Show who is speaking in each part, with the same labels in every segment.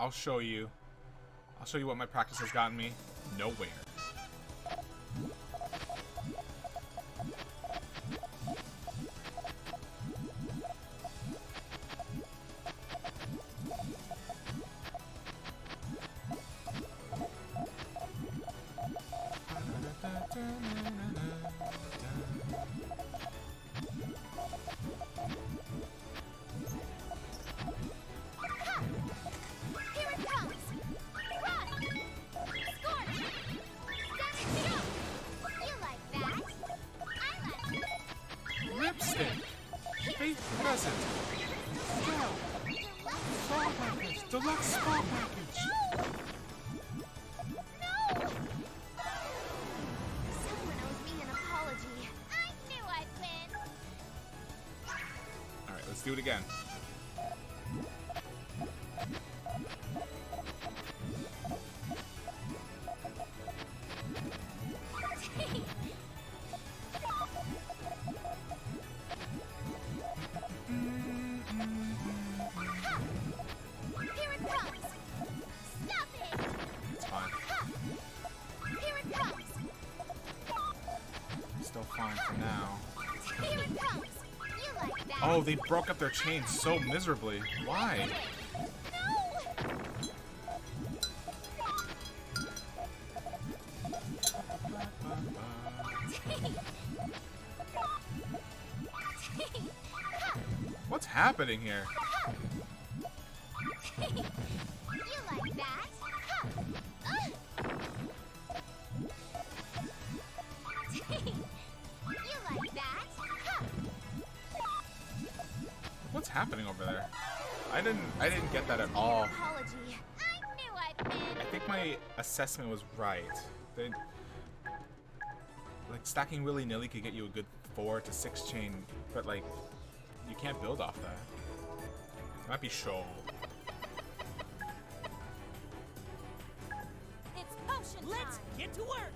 Speaker 1: I'll show you. I'll show you what my practice has gotten me. Nowhere.
Speaker 2: Deluxe spa package!
Speaker 3: No! Someone owes me an apology. I knew I'd win!
Speaker 1: Alright, let's do it again. Oh, they broke up their chains so miserably. Why? What's happening here?
Speaker 3: You like that? You like that?
Speaker 1: What's happening over there? I didn't get that at all.
Speaker 3: Apology. I knew I'd win.
Speaker 1: I think my assessment was right. Like stacking willy-nilly could get you a good 4 to 6 chain, but like you can't build off that. It might be show.
Speaker 3: It's potion time.
Speaker 2: Let's get to work.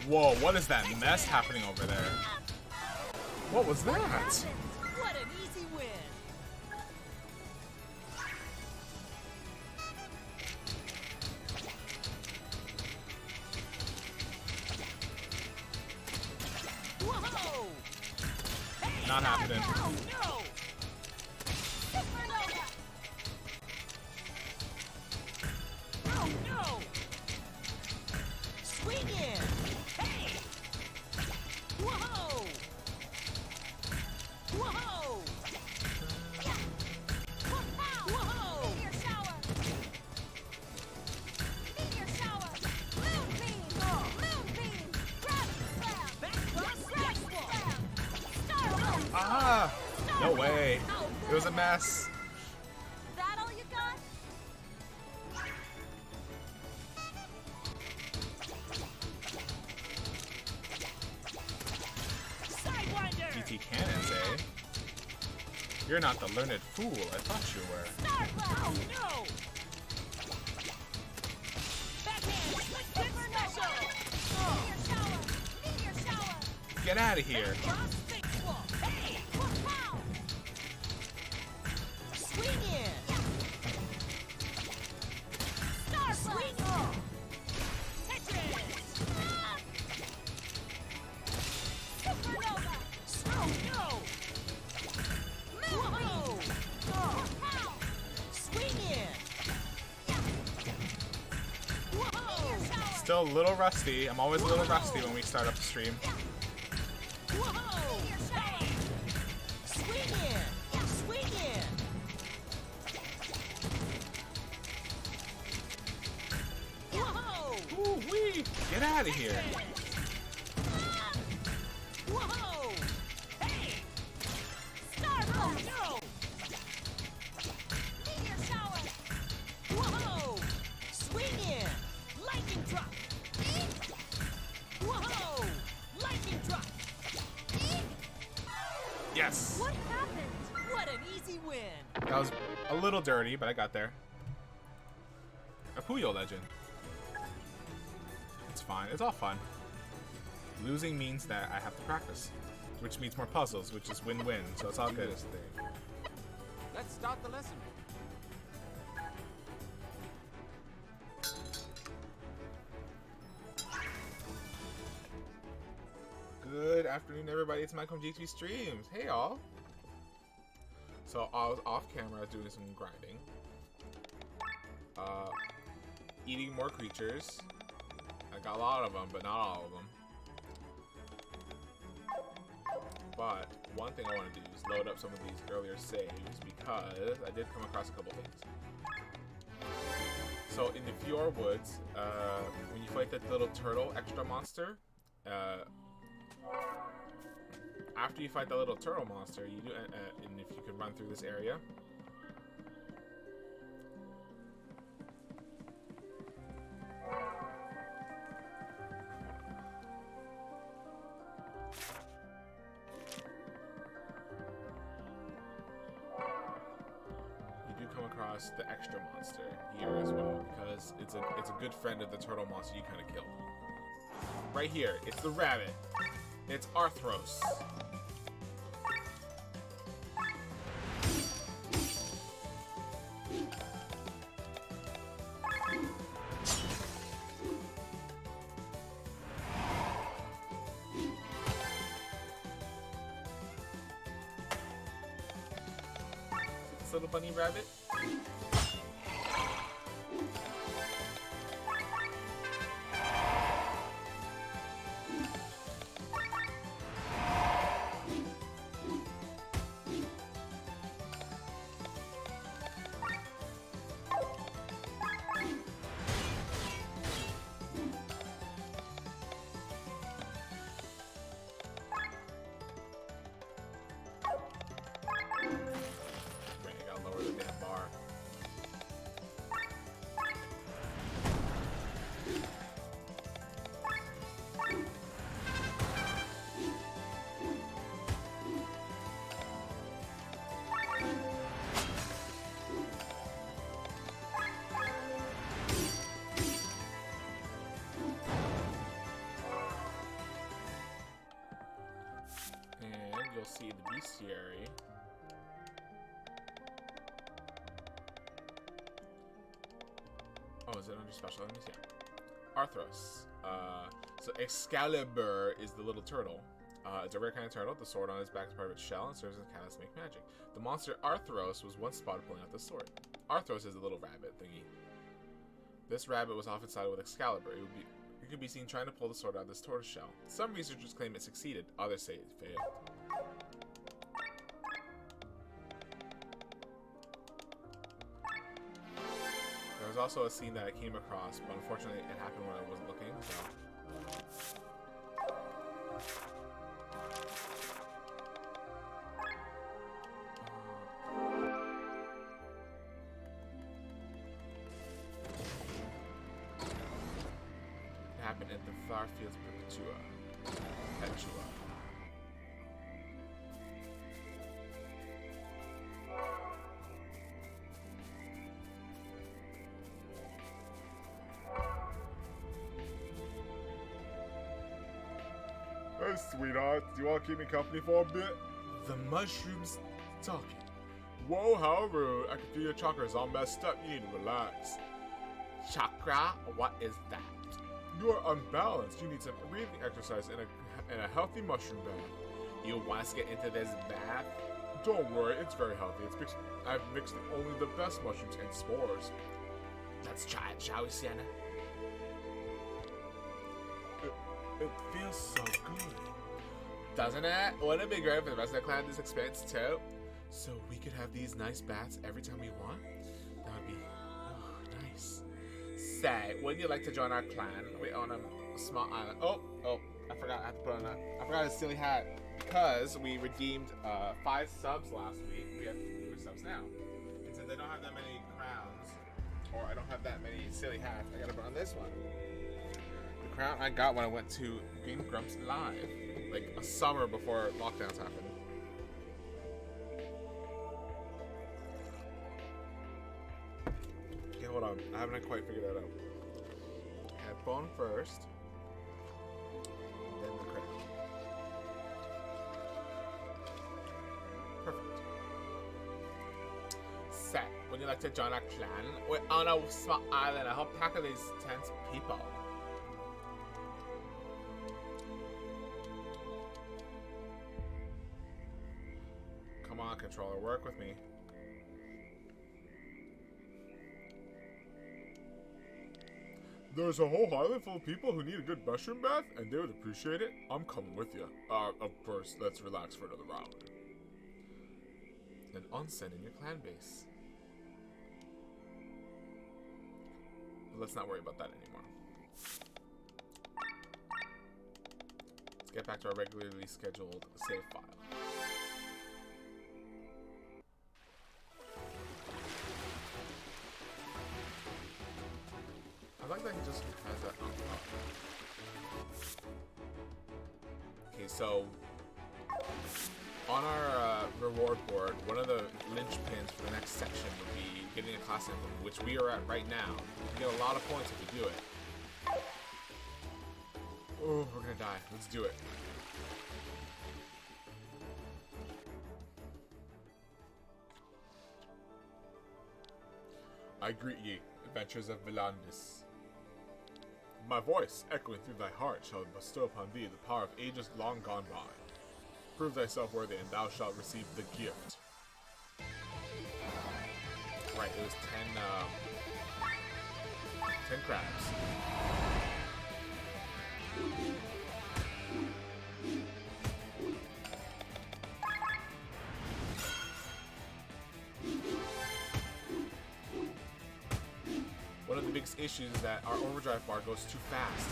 Speaker 1: Whoa, what is that mess happening over there? What was that?
Speaker 2: What an easy win! Whoa! Hey,
Speaker 1: not happening.
Speaker 2: No! Oh no! Swing in! Hey! Whoa! Whoa! Whoa!
Speaker 3: Meteor shower. Meteor shower. Moon beam. Moon beam. Gravity slam. Gravity slam. Star Wars.
Speaker 1: Ah! No way. It was a mess.
Speaker 3: That all you got?
Speaker 2: Sidewinder!
Speaker 1: DT cannons, eh? You're not the learned fool I thought you were.
Speaker 3: Star Blast.
Speaker 2: Oh no! Backhand! Quick special!
Speaker 3: Meteor shower. Meteor shower.
Speaker 1: Get out of here.
Speaker 2: Cross face wall! Hey!
Speaker 3: Pow.
Speaker 2: Swing in!
Speaker 3: Star
Speaker 2: Swing
Speaker 3: Blast.
Speaker 2: on! Tetris!
Speaker 3: Supernova.
Speaker 2: Oh no! Whoa!
Speaker 3: Pow.
Speaker 2: Swing in! Whoa!
Speaker 1: Still a little rusty. I'm always a little rusty when we start up the stream.
Speaker 2: Whoa! Hey! Swing in! Swing in!
Speaker 1: Get out of here.
Speaker 2: Whoa! Hey!
Speaker 3: Star
Speaker 2: Oh
Speaker 3: Blast!
Speaker 2: no!
Speaker 3: Meteor Shower!
Speaker 2: Whoa! Swing in! Lightning drop!
Speaker 3: Eek!
Speaker 2: Whoa! Lightning drop!
Speaker 3: Eek!
Speaker 1: Yes.
Speaker 3: What happened?
Speaker 2: What an easy win!
Speaker 1: That was a little dirty, but I got there. A Puyo legend. It's fine. It's all fun. Losing means that I have to practice, which means more puzzles, which is win-win. So it's all good.
Speaker 4: Let's start the lesson.
Speaker 1: Good afternoon, everybody. It's Mike from GXP Streams. Hey, y'all. So I was off camera doing some grinding, eating more creatures. I got a lot of them, but not all of them. But one thing I want to do is load up some of these earlier saves because I did come across a couple things. So in the Fjord Woods, when you fight that little turtle extra monster, after you fight the little turtle monster, you do, and if you can run through this area, you do come across the extra monster here as well, because it's a good friend of the turtle monster you kind of killed. Right here, it's the rabbit. It's Arthros. This little bunny rabbit. You'll see the bestiary. Oh, is it under special enemies? Yeah. Arthros. So Excalibur is the little turtle. It's a rare kind of turtle. The sword on its back is part of its shell and serves as a catalyst to make magic. The monster Arthros was once spotted pulling out the sword. Arthros is the little rabbit thingy. This rabbit was often sided with Excalibur. It could be seen trying to pull the sword out of this tortoise shell. Some researchers claim it succeeded. Others say it failed. There was also a scene that I came across, but unfortunately it happened when I wasn't looking, so. It happened at the Farfields Perpetua. Hey, sweetheart, do you want to keep me company for a bit? The mushroom's talking. Whoa, how rude. I can feel your chakras all messed up. You need to relax. Chakra? What is that? You are unbalanced. You need some breathing exercise and a healthy mushroom bath. You want to get into this bath? Don't worry, it's very healthy. I've mixed only the best mushrooms and spores. Let's try it, shall we, Sienna? It feels so good. Doesn't it? Wouldn't it be great for the rest of the clan this experience too? So we could have these nice baths every time we want? That would be nice. Say, wouldn't you like to join our clan? We own Small Island. Oh, I forgot. I have to put on I forgot a silly hat because we redeemed 5 subs last week. We have fewer subs now. And since I don't have that many crowns, or I don't have that many silly hats, I gotta put on this one. The crown I got when I went to Game Grumps Live, like a summer before lockdowns happened. Okay, hold on. I haven't quite figured that out. Headphone first, then the crown. Perfect. Set. Would you like to join our clan? We're on a small island. A whole pack of these tense people. Come on, controller, work with me. There's a whole island full of people who need a good mushroom bath, and they would appreciate it. I'm coming with you. First, let's relax for another round. An onsen in your clan base. But let's not worry about that anymore. Let's get back to our regularly scheduled save file. I like that he just has that on top. Okay, so on our reward board, one of the linchpins for the next section would be getting a class emblem, which we are at right now. You get a lot of points if you do it. Oh, we're gonna die. Let's do it. I greet ye, adventures of Villandis. My voice, echoing through thy heart, shall bestow upon thee the power of ages long gone by. Prove thyself worthy, and thou shalt receive the gift. Right, it was 10 crabs. One of the biggest issues is that our overdrive bar goes too fast.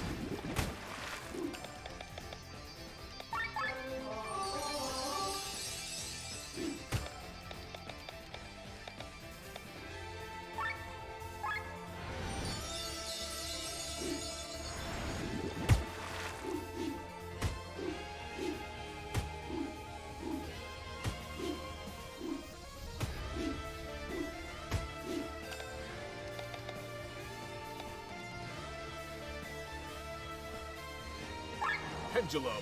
Speaker 1: Pendulum.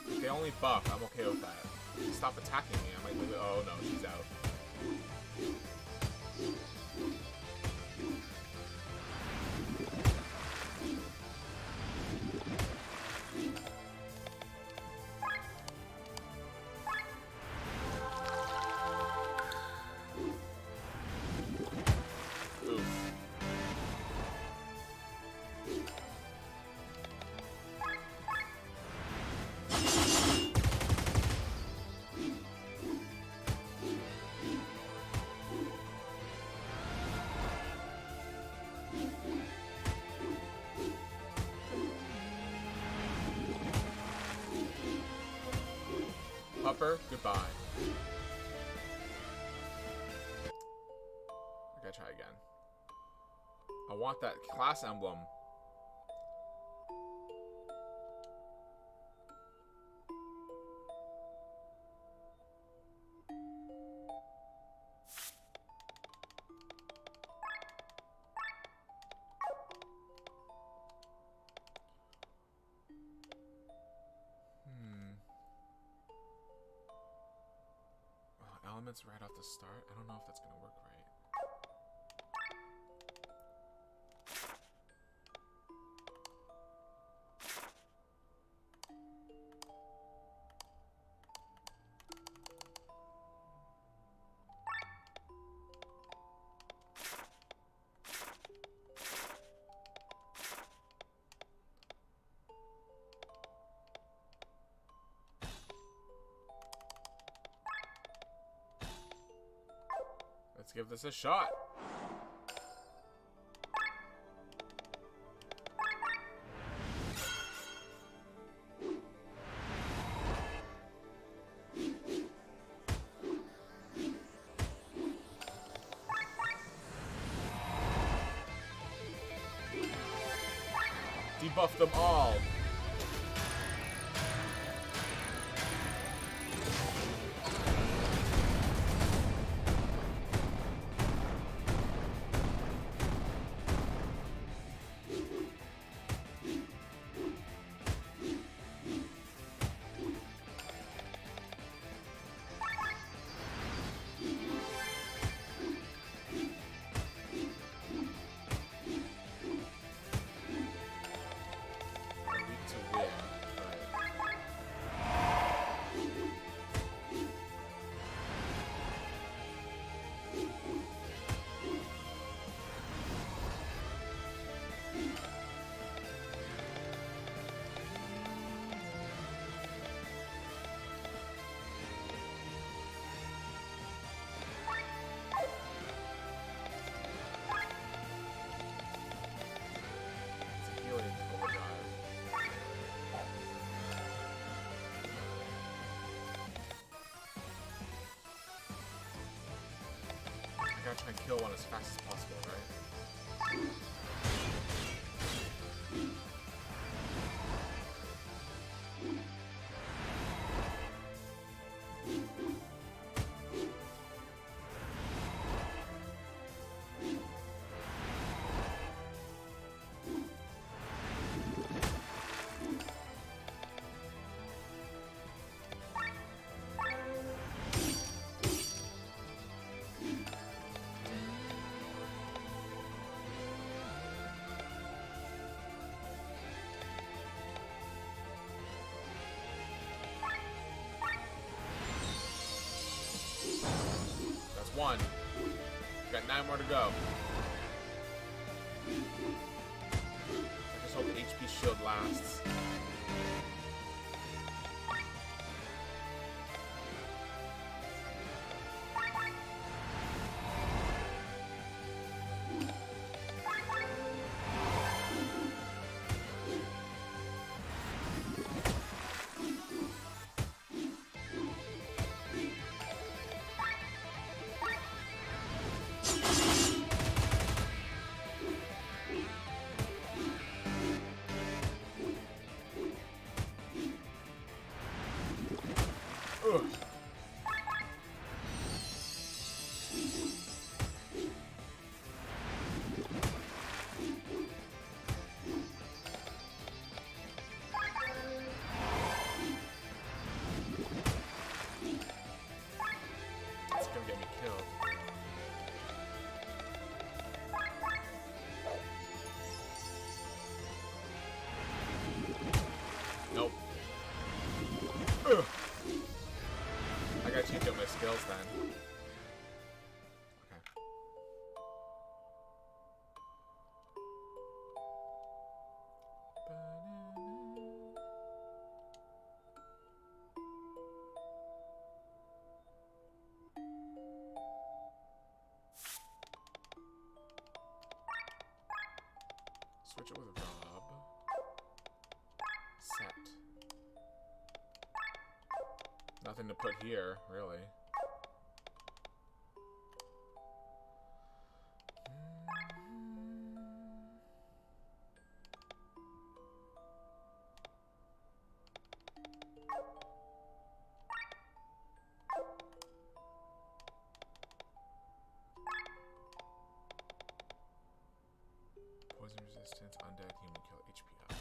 Speaker 1: If they only buff, I'm okay with that. Stop attacking me, I might lose it. Oh no, she's out. Upper, goodbye. I gotta try again. I want that class emblem. Elements right off the start. I don't know if that's gonna work right. give this a shot. Debuff them all. Gotta try and kill one as fast as possible, right? That's one. Got 9 more to go. I just hope the HP shield lasts. Ugh. It's gonna get me killed. Nope. Ugh. I gotta change up my skills then. Okay. Switch it with Rob. Set. Nothing to put here, really. Poison resistance, undead, human kill, HP up.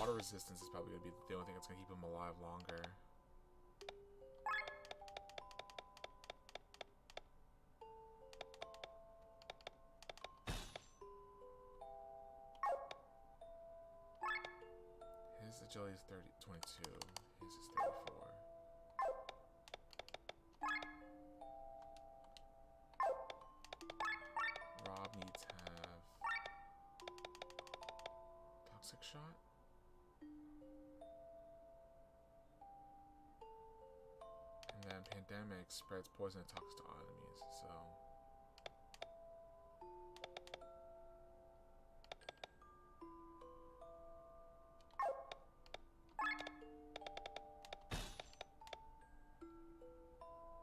Speaker 1: water resistance is probably going to be the only thing that's going to keep him alive longer. His agility is 22. His is 34. Rob needs to have toxic shot. And then pandemic spreads poison and toxins to all enemies, so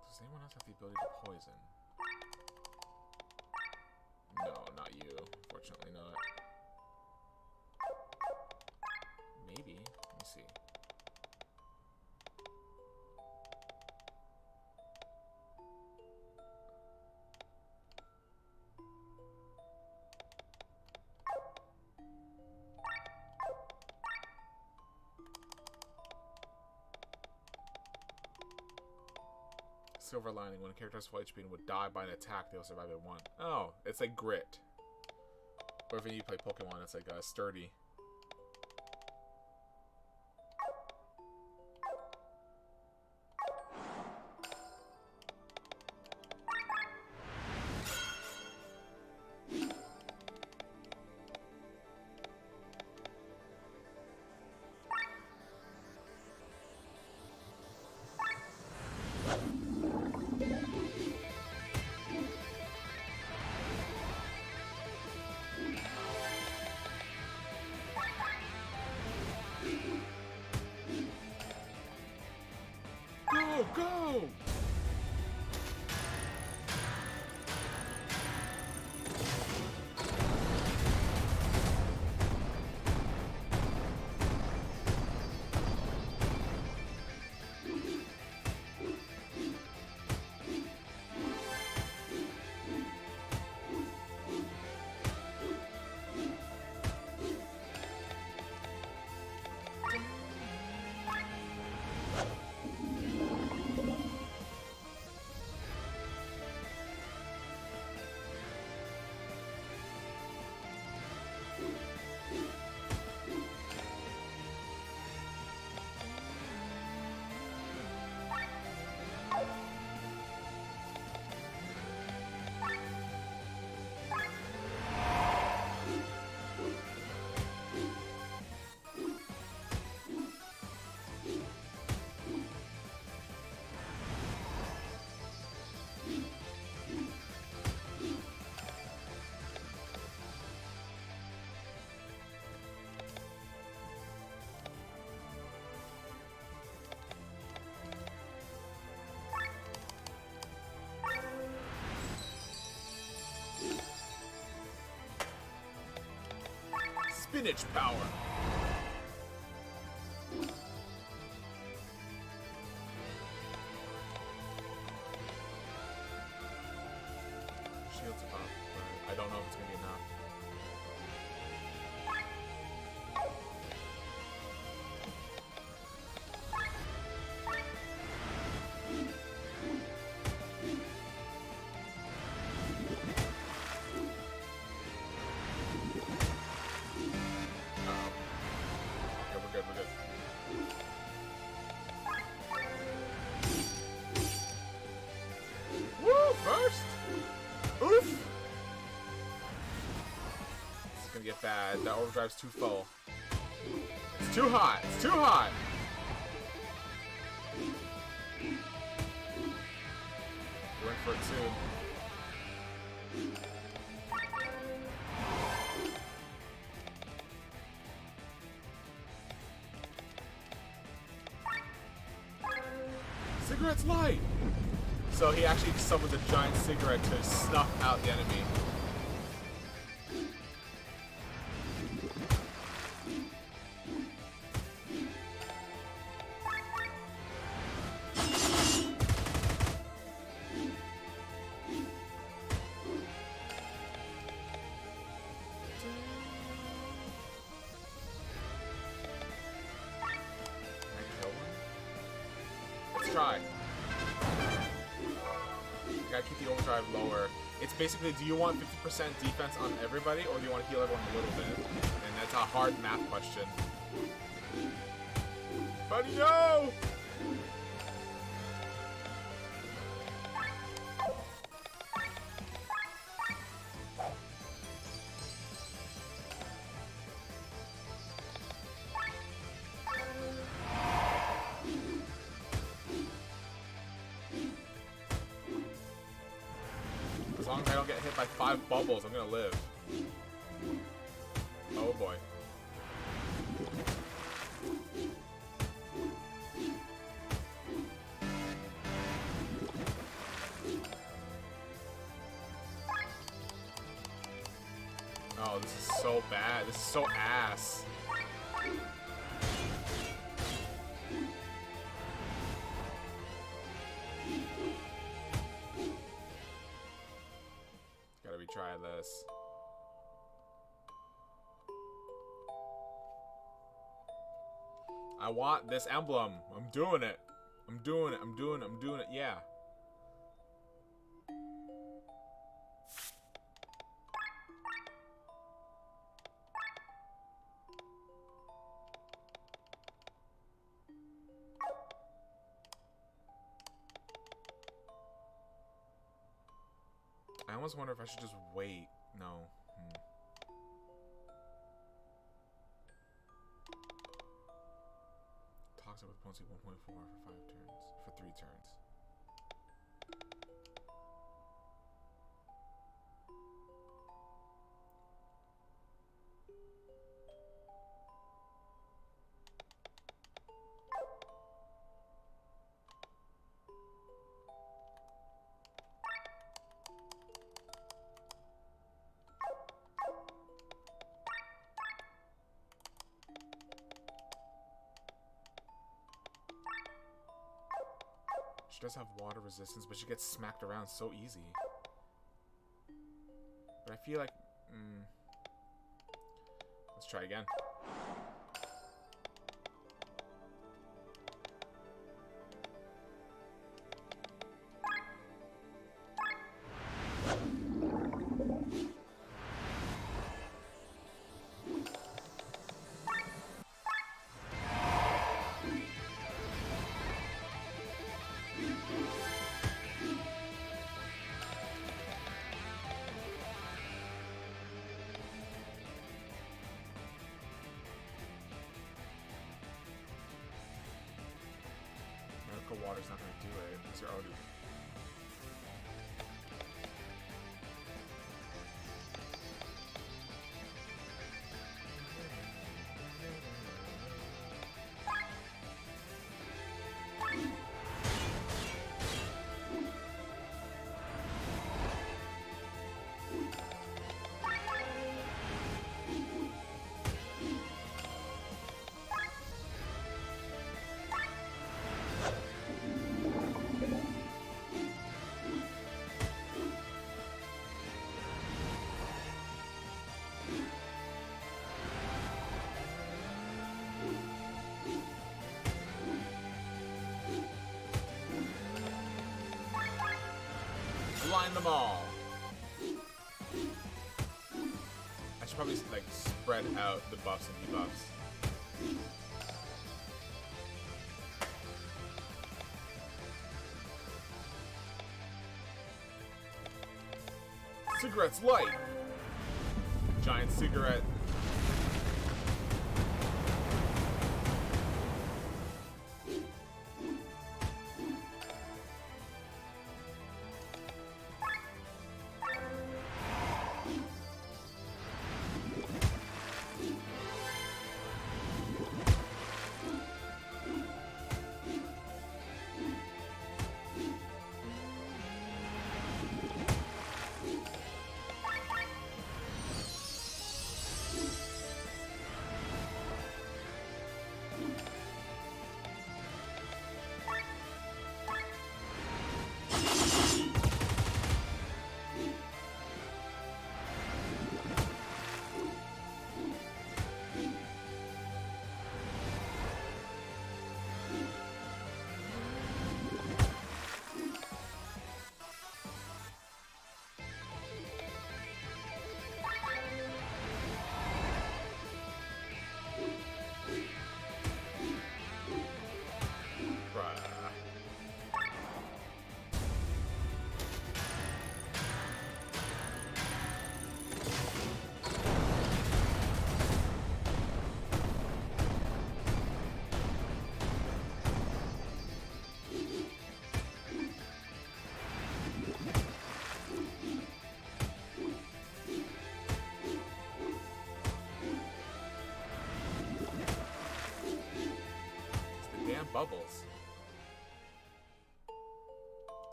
Speaker 1: does anyone else have the ability to poison? No, not you. Unfortunately not. Maybe. Let me see. Silver lining. When a character has full HP and would die by an attack, they'll survive at 1. Oh, it's like grit. Or if you play Pokemon, it's like sturdy. Go, go! Spinach power! Shield's up, but I don't know if it's gonna be enough. Woo! First! Oof! This is gonna get bad. That overdrive's too full. It's too hot! It's too hot! We're in for it soon. Cigarette's light! So he actually summoned a giant cigarette to snuff out the enemy. Let's try. You gotta keep the overdrive lower. It's basically, do you want 50% defense on everybody, or do you want to heal everyone a little bit? And that's a hard math question. Buddy, no! As long as I don't get hit by 5 bubbles, I'm gonna live. Oh boy. Oh, this is so bad. This is so ass. Gotta retry this. I want this emblem. I'm doing it. I'm doing it. I'm doing it. I'm doing it. Yeah. I almost wonder if I should just wait. No. Toxic with potency 1.4 for 5 turns. For 3 turns. She does have water resistance, but she gets smacked around so easy. But I feel like... Let's try again. Water's not gonna do it because you're already... Blind them all. I should probably like spread out the buffs and debuffs. Cigarettes light. Giant cigarette. bubbles.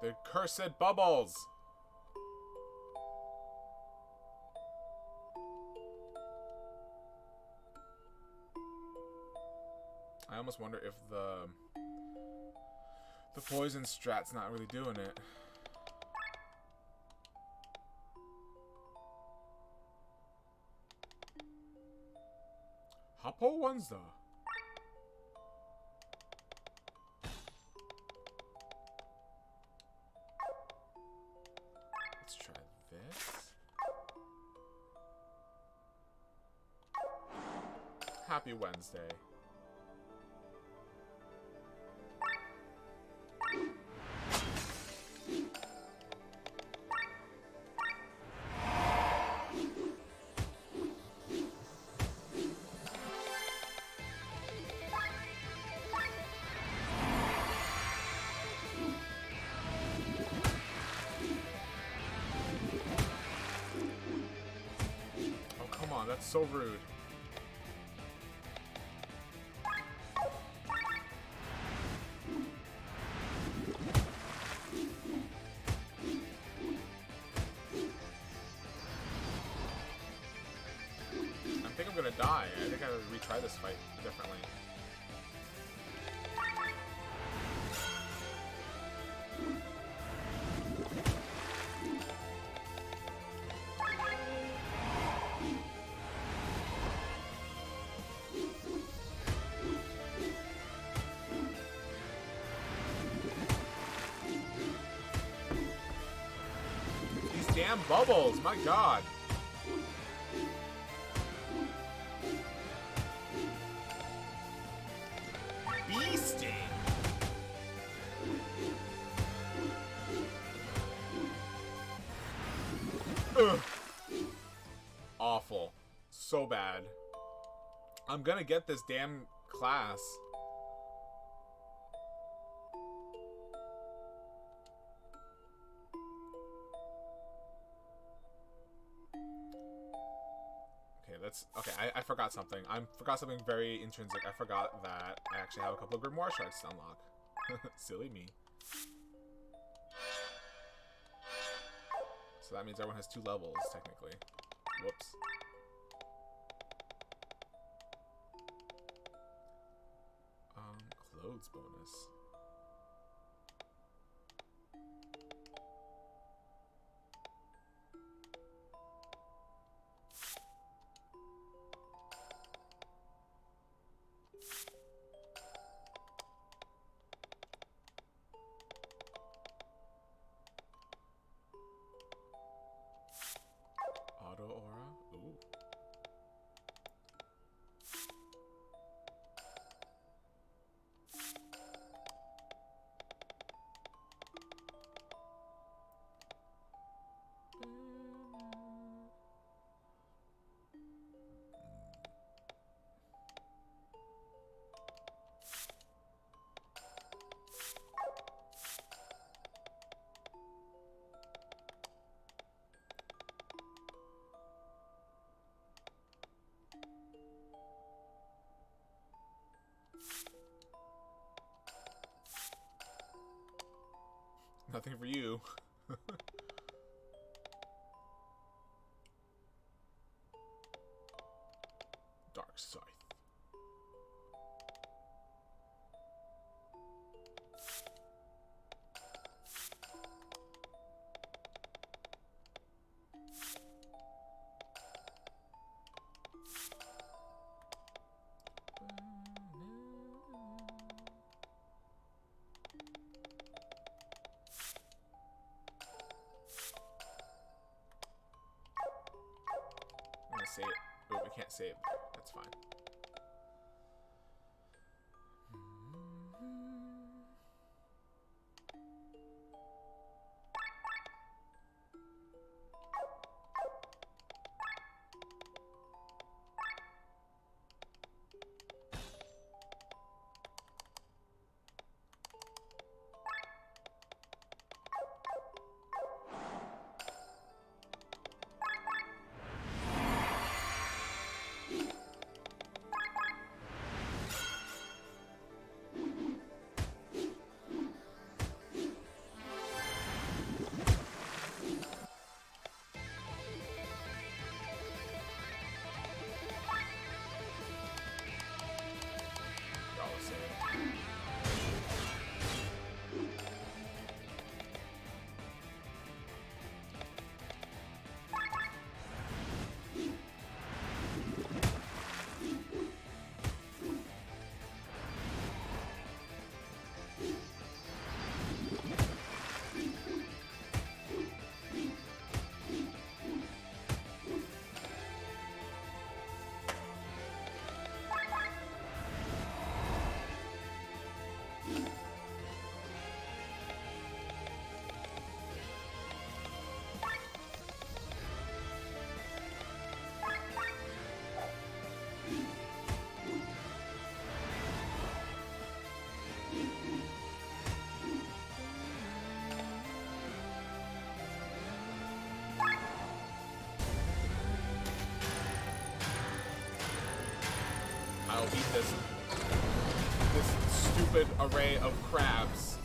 Speaker 1: The cursed bubbles! I almost wonder if the poison strat's not really doing it. Hoppo one's though. Let's try this. Happy Wednesday. That's so rude. I think I'm gonna die. I think I gotta retry this fight differently. Damn bubbles, my god. Bee sting. Ugh. Awful. So bad. I'm gonna get this damn class. Okay, I forgot something. I forgot something very intrinsic. I forgot that I actually have a couple of Grimoire shards to unlock. Silly me. So that means everyone has 2 levels, technically. Whoops. Clothes bonus. Auto aura? Ooh. Nothing for you. Dark Scythe. Save. Oh, we can't save. That's fine. eat this stupid array of crabs.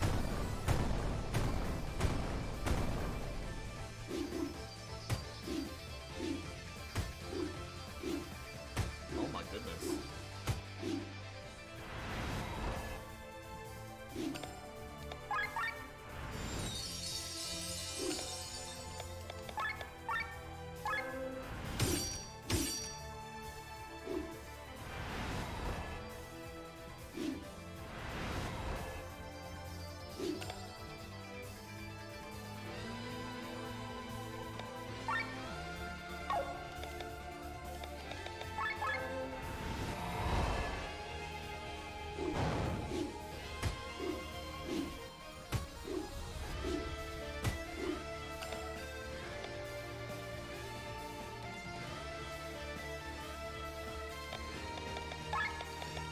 Speaker 1: Oh my goodness.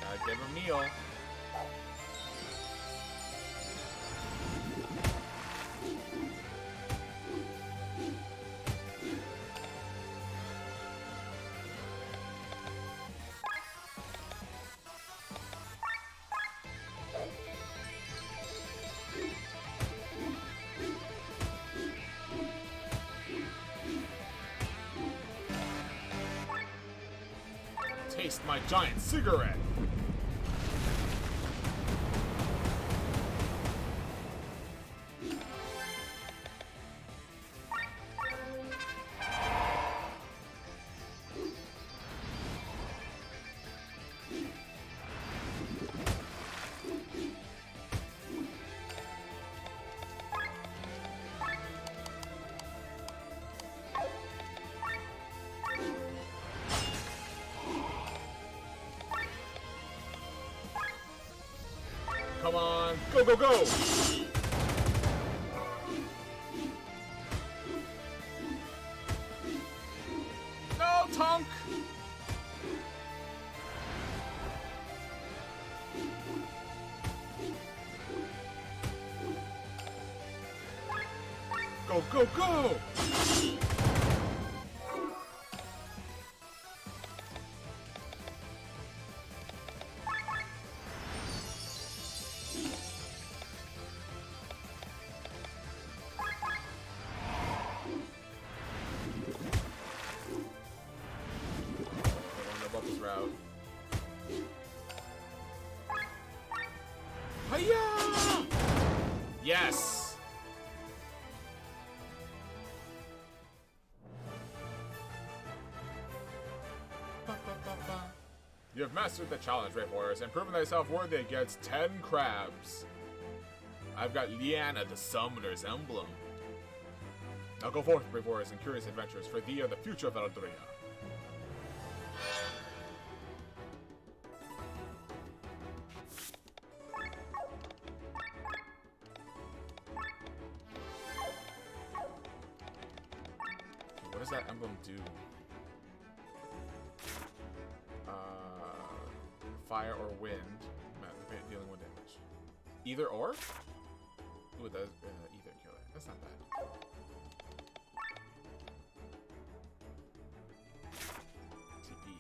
Speaker 1: Gotta give him a meal. Taste my giant cigarette. Come on, go, go, go! No, Tonk! Go, go, go! Route. Hiya! Yes! You have mastered the challenge, Ray Forest, and proven thyself worthy against 10 crabs. I've got Liana, the Summoner's Emblem. Now go forth, Ray Forest, and curious adventures, for thee are the future of Eldria. What does that emblem do? Fire or wind, dealing 1 damage. Either or? Ooh, it does either killer. That's not bad. TP.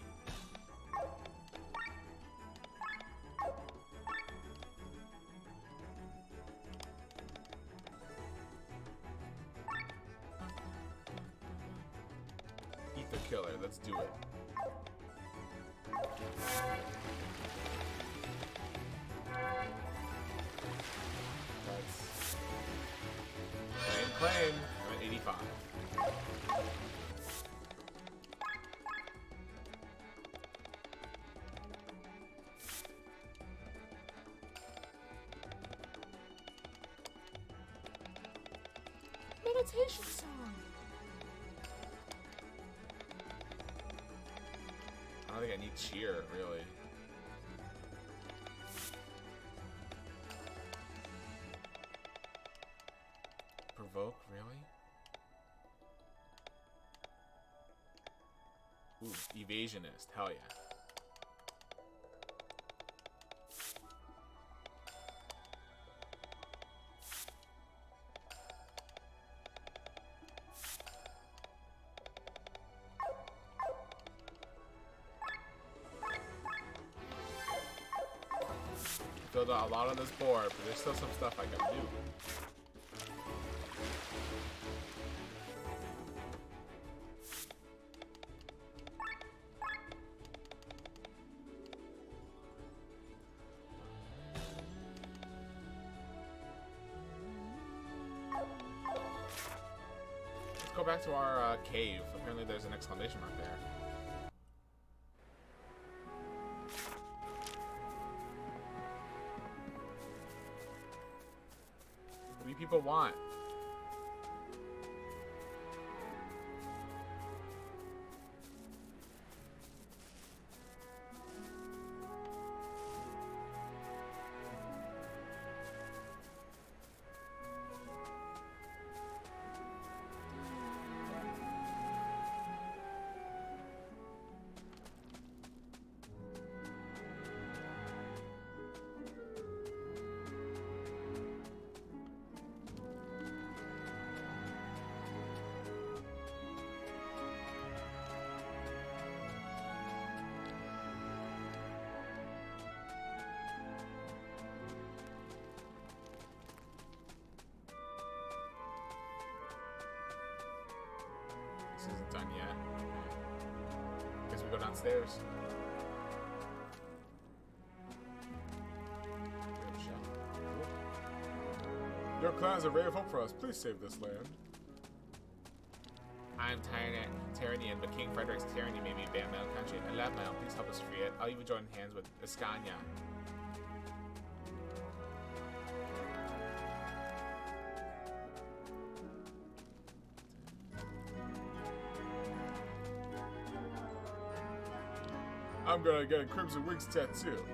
Speaker 1: Ether killer, let's do it. That's claim. I'm at 85. Meditation song. I don't think I need cheer, really. Provoke, really? Ooh, evasionist, hell yeah. filled out a lot on this board, but there's still some stuff I gotta do. Let's go back to our cave. Apparently there's an exclamation mark there. What do you people want? This isn't done yet. Guess we go downstairs. Your clans are very of hope for us. Please save this land. I'm Tyranian, but King Frederick's tyranny made me ban my own country. I love my own. Please help us free it. I'll even join hands with Escania. I'm gonna get a Crimson Wings tattoo.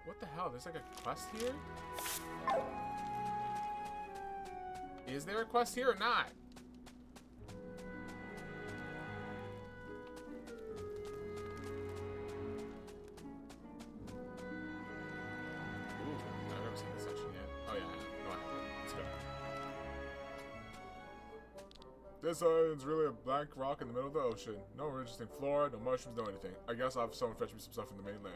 Speaker 1: What the hell? There's like a quest here? Is there a quest here or not? Ooh, I've never seen this section yet. Oh yeah, no, I haven't. Let's go. This island's really a blank rock in the middle of the ocean. No interesting flora, no mushrooms, no anything. I guess I'll have someone fetch me some stuff from the mainland.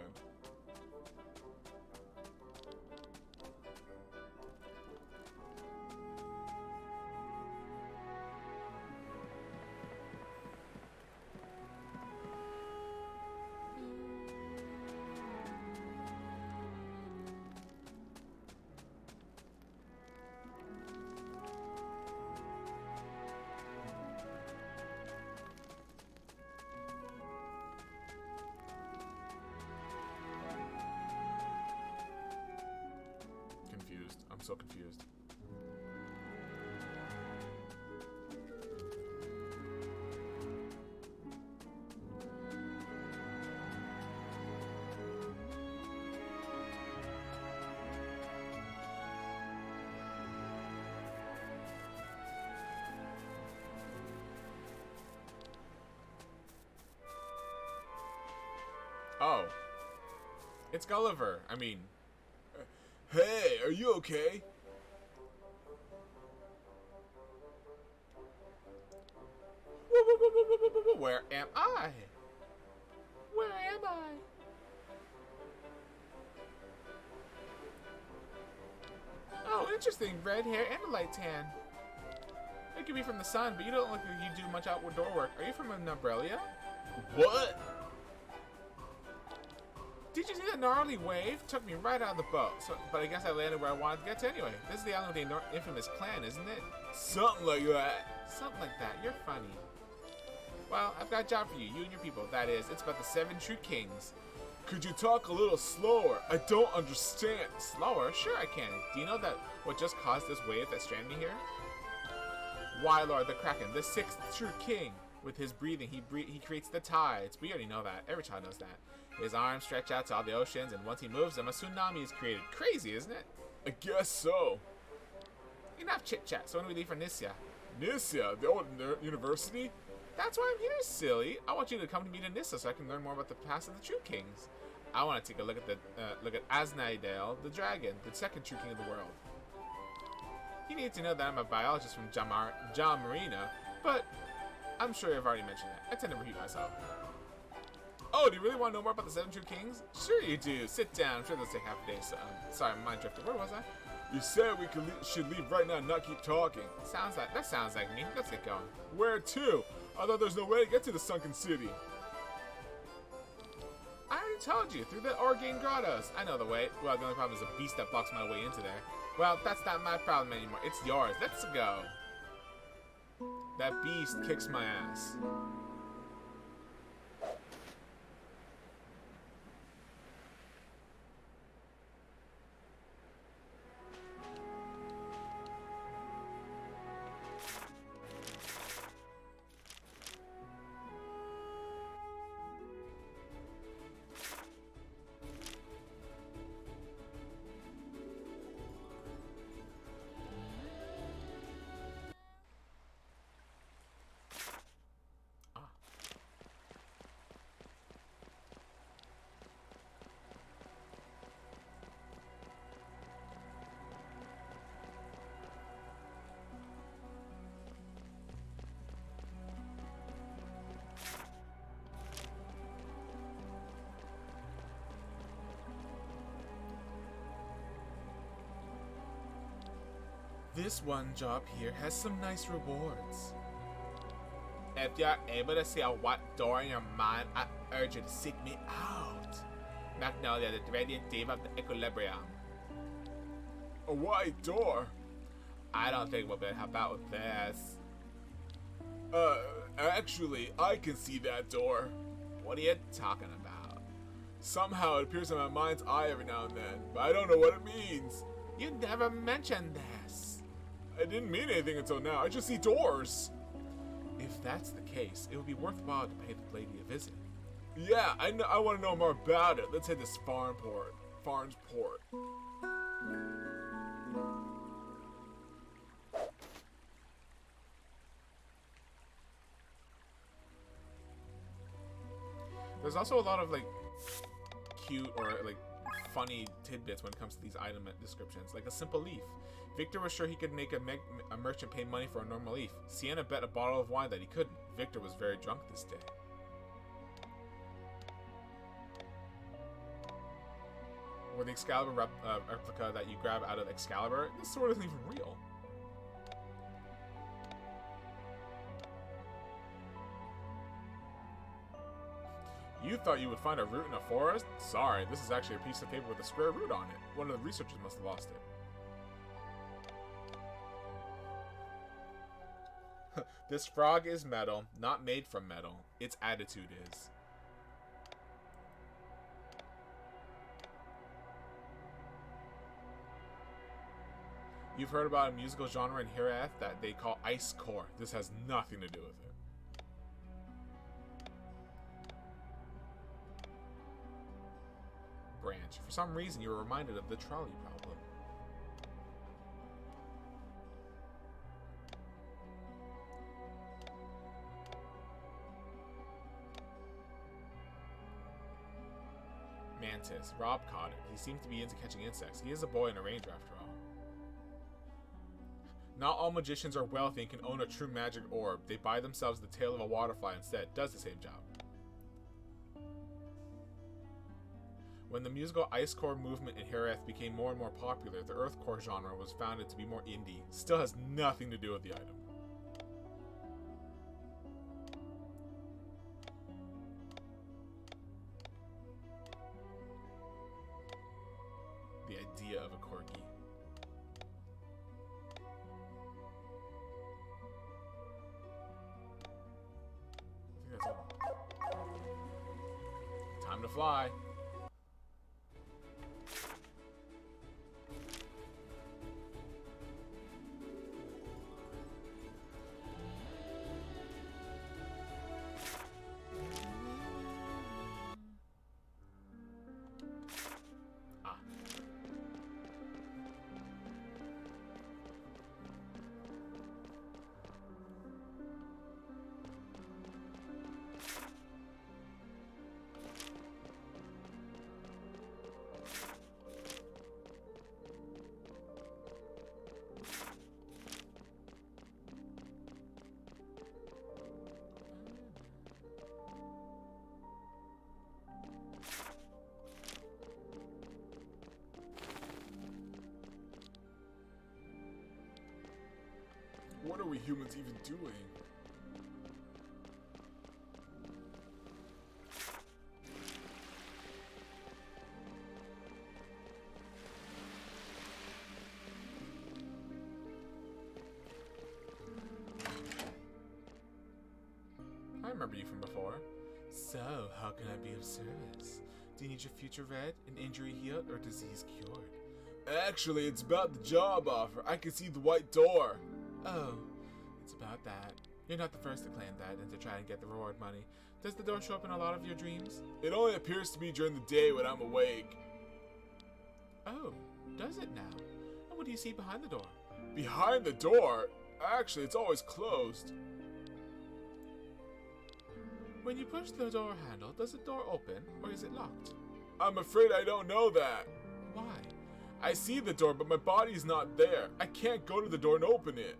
Speaker 1: I'm so confused. Oh. It's Gulliver. I mean... Hey, are you okay? Where am I? Where am I? Oh, interesting. Red hair and a light tan. It could be from the sun, but you don't look like you do much outdoor work. Are you from Umbrella? What? Did you see the gnarly wave? Took me right out of the boat. But I guess I landed where I wanted to get to anyway. This is the island with the infamous clan, isn't it? Something like that. Something like that. You're funny. Well, I've got a job for you. You and your people. That is, it's about the 7 true kings. Could you talk a little slower? I don't understand. Slower? Sure I can. Do you know that what just caused this wave that stranded me here? Wylord the Kraken, the sixth true king. With his breathing, he creates the tides. We already know that. Every child knows that. His arms stretch out to all the oceans, and once he moves them, a tsunami is created. Crazy, isn't it?
Speaker 5: I guess so.
Speaker 1: Enough chit-chat, so when do we leave for Nissia?
Speaker 5: Nissia, the old university?
Speaker 1: That's why I'm here, silly. I want you to come to me to Nissa so I can learn more about the past of the true kings. I want to take a look at Asnaidale, the dragon, the second true king of the world. You need to know that I'm a biologist from John Marina, but I'm sure I've already mentioned that. I tend to repeat myself. Oh, do you really want to know more about the seven true kings? Sure you do. Sit down. I'm sure they'll take half a day. So, sorry, my mind drifted. Where was I?
Speaker 5: You said we should leave right now and not keep talking.
Speaker 1: That sounds like me. Let's get going.
Speaker 5: Where to? I thought there's no way to get to the sunken city.
Speaker 1: I already told you, through the Organe Grottos. I know the way. Well, the only problem is a beast that blocks my way into there. Well, that's not my problem anymore. It's yours. Let's go. That beast kicks my ass. This one job here has some nice rewards. If you're able to see a what door in your mind, I urge you to seek me out. Magnolia, the radiant diva of the equilibrium.
Speaker 5: A white door?
Speaker 1: I don't think we'll be able to help out with this.
Speaker 5: Actually, I can see that door.
Speaker 1: What are you talking about?
Speaker 5: Somehow it appears in my mind's eye every now and then, but I don't know what it means.
Speaker 1: You never mentioned this.
Speaker 5: I didn't mean anything until now. I just see doors.
Speaker 1: If that's the case, it would be worthwhile to pay the lady a visit.
Speaker 5: Yeah, I want to know more about it. Let's hit this Farnport.
Speaker 1: There's also a lot of like cute or like funny tidbits when it comes to these item descriptions, like a simple leaf. Victor was sure he could make a merchant pay money for a normal leaf. Sienna bet a bottle of wine that he couldn't. Victor was very drunk this day. Or the Excalibur replica that you grab out of Excalibur, this sword isn't even real. You thought you would find a root in a forest? Sorry, this is actually a piece of paper with a square root on it. One of the researchers must have lost it. This frog is metal, not made from metal. Its attitude is. You've heard about a musical genre in Hiraeth that they call ice core. This has nothing to do with it. Branch. For some reason, you were reminded of the trolley problem. Mantis. Rob caught it. He seems to be into catching insects. He is a boy and a ranger after all. Not all magicians are wealthy and can own a true magic orb. They buy themselves the tail of a waterfly instead. Does the same job. When the musical ice core movement in Hiraeth became more and more popular, the earth core genre was founded to be more indie. Still has nothing to do with the item. The idea of a corgi. I think that's all. Time to fly.
Speaker 5: are we humans even doing? I remember you from before. So, how can I be of service? Do you need your future read, an injury healed, or disease cured? Actually, it's about the job offer. I can see the white door. Oh, it's about that. You're not the first to claim that and to try and get the reward money. Does the door show up in a lot of your dreams? It only appears to me during the day when I'm awake. Oh, does it now? And what do you see behind the door? Behind the door? Actually, it's always closed. When you push the door handle, does the door open, or is it locked? I'm afraid I don't know that. Why? I see the door, but my body's not there. I can't go to the door and open it.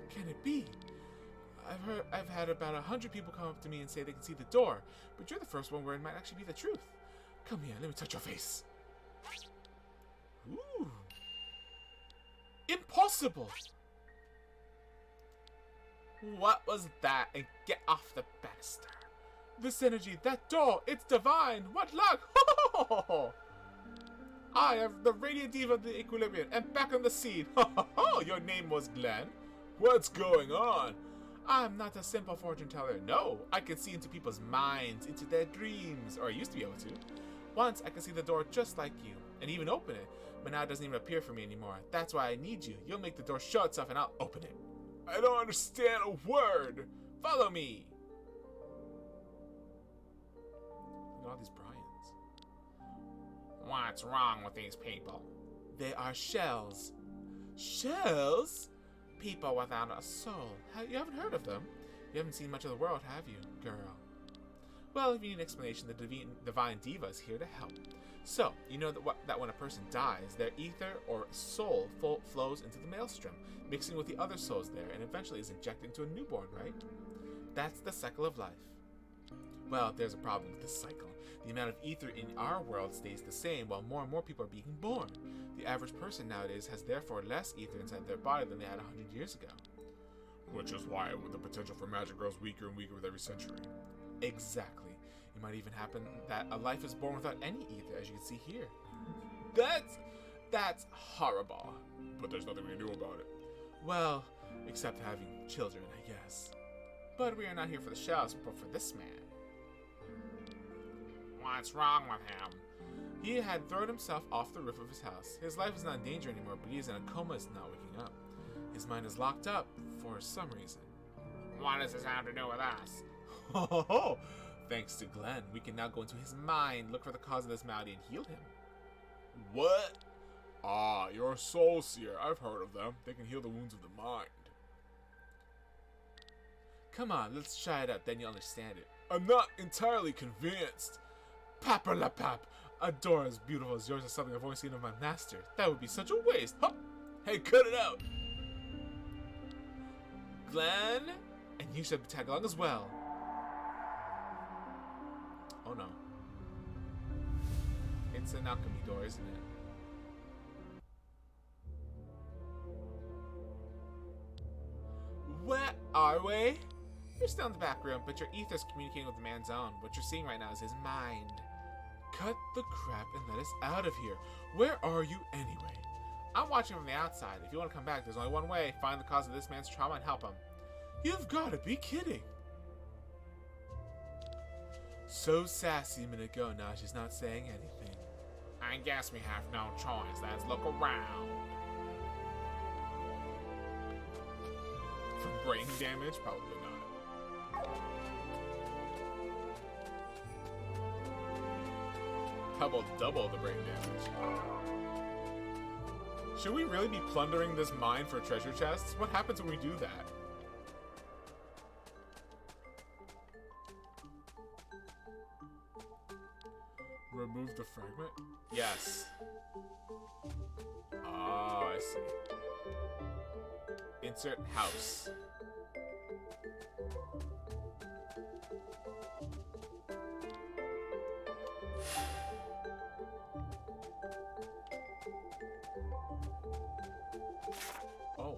Speaker 5: Can it be? I've had about 100 people come up to me and say they can see the door, but you're the first one where it might actually be the truth. Come here, let me touch your face. Ooh. Impossible! What was that? And get off the banister. This energy, that door, it's divine. What luck! I have the radiant diva of the equilibrium and back on the scene. Your name was Glenn. What's going on? I'm not a simple fortune teller. No, I can see into people's minds, into their dreams, or I used to be able to. Once I could see the door just like you, and even open it, but now it doesn't even appear for me anymore. That's why I need you. You'll make the door show itself and I'll open it. I don't understand a word. Follow me. Look at all these Bryans. What's wrong with these people? They are shells. Shells? People without a soul. You haven't heard of them? You haven't seen much of the world, have you, girl? Well, if you need an explanation, the divine diva is here to help. So, you know that when a person dies, their ether or soul flows into the maelstrom, mixing with the other souls there, and eventually is injected into a newborn, right? That's the cycle of life. Well, there's a problem with this cycle. The amount of ether in our world stays the same, while more and more people are being born. The average person nowadays has therefore less ether inside their body than they had 100 years ago. Which is why the potential for magic grows weaker and weaker with every century. Exactly. It might even happen that a life is born without any ether, as you can see here. That's horrible. But there's nothing we can do about it. Well, except having children, I guess. But we are not here for the shells, but for this man. What's wrong with him? He had thrown himself off the roof of his house. His life is not in danger anymore, but he is in a coma, is not waking up. His mind is locked up for some reason. What does this have to do with us? Ho! Thanks to Glenn, we can now go into his mind, look for the cause of this malady, and heal him. What? Ah, you're a soul seer. I've heard of them. They can heal the wounds of the mind. Come on, let's try it out, then you'll understand it. I'm not entirely convinced. Papperlapap! A door as beautiful as yours is something I've only seen of my master. That would be such a waste. Huh. Hey, cut it out! Glenn? And you should tag along as well. Oh no. It's an alchemy door, isn't it? Where are we? You're still in the back room, but your ether's communicating with the man's own. What you're seeing right now is his mind. Cut the crap and let us out of here. Where are you anyway? I'm watching from the outside. If you want to come back, there's only one way. Find the cause of this man's trauma and help him. You've got to be kidding. So sassy a minute ago, now she's not saying anything. I guess we have no choice. Let's look around. For brain damage? Probably not. How about double the brain damage? Should we really be plundering this mine for treasure chests? What happens when we do that? Remove the fragment? Yes. Oh, I see. Insert house. Oh.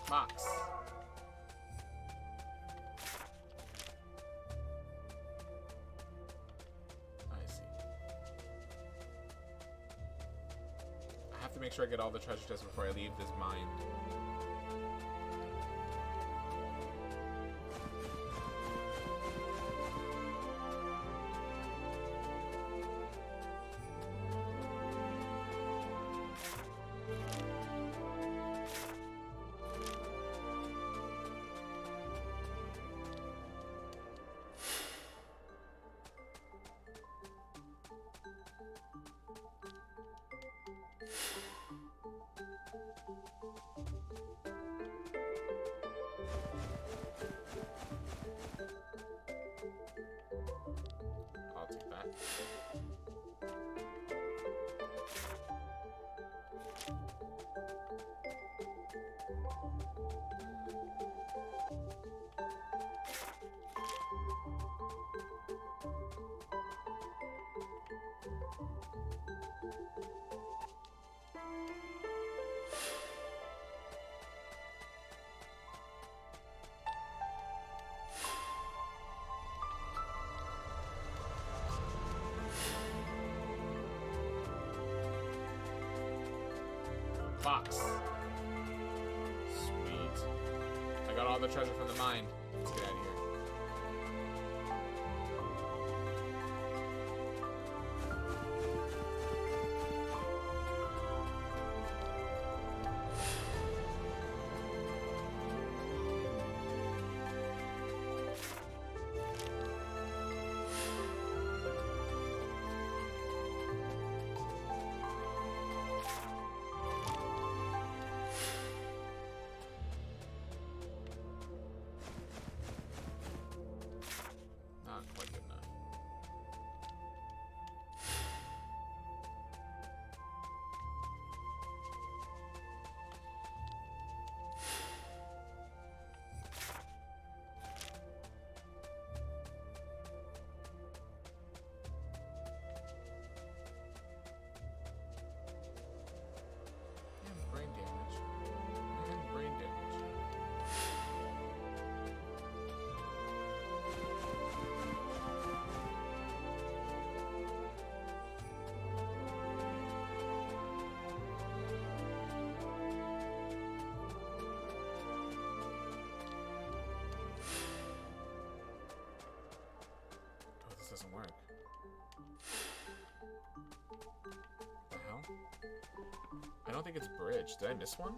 Speaker 5: Fox. I see. I have to make sure I get all the treasure chests before I leave this mine. I'll take that. Fox. Sweet. I got all the treasure from the mine. Let's get out of here. Not quite good enough. And brain damage. And brain damage. Oh, this doesn't work. The hell? I don't think it's bridged. Did I miss one?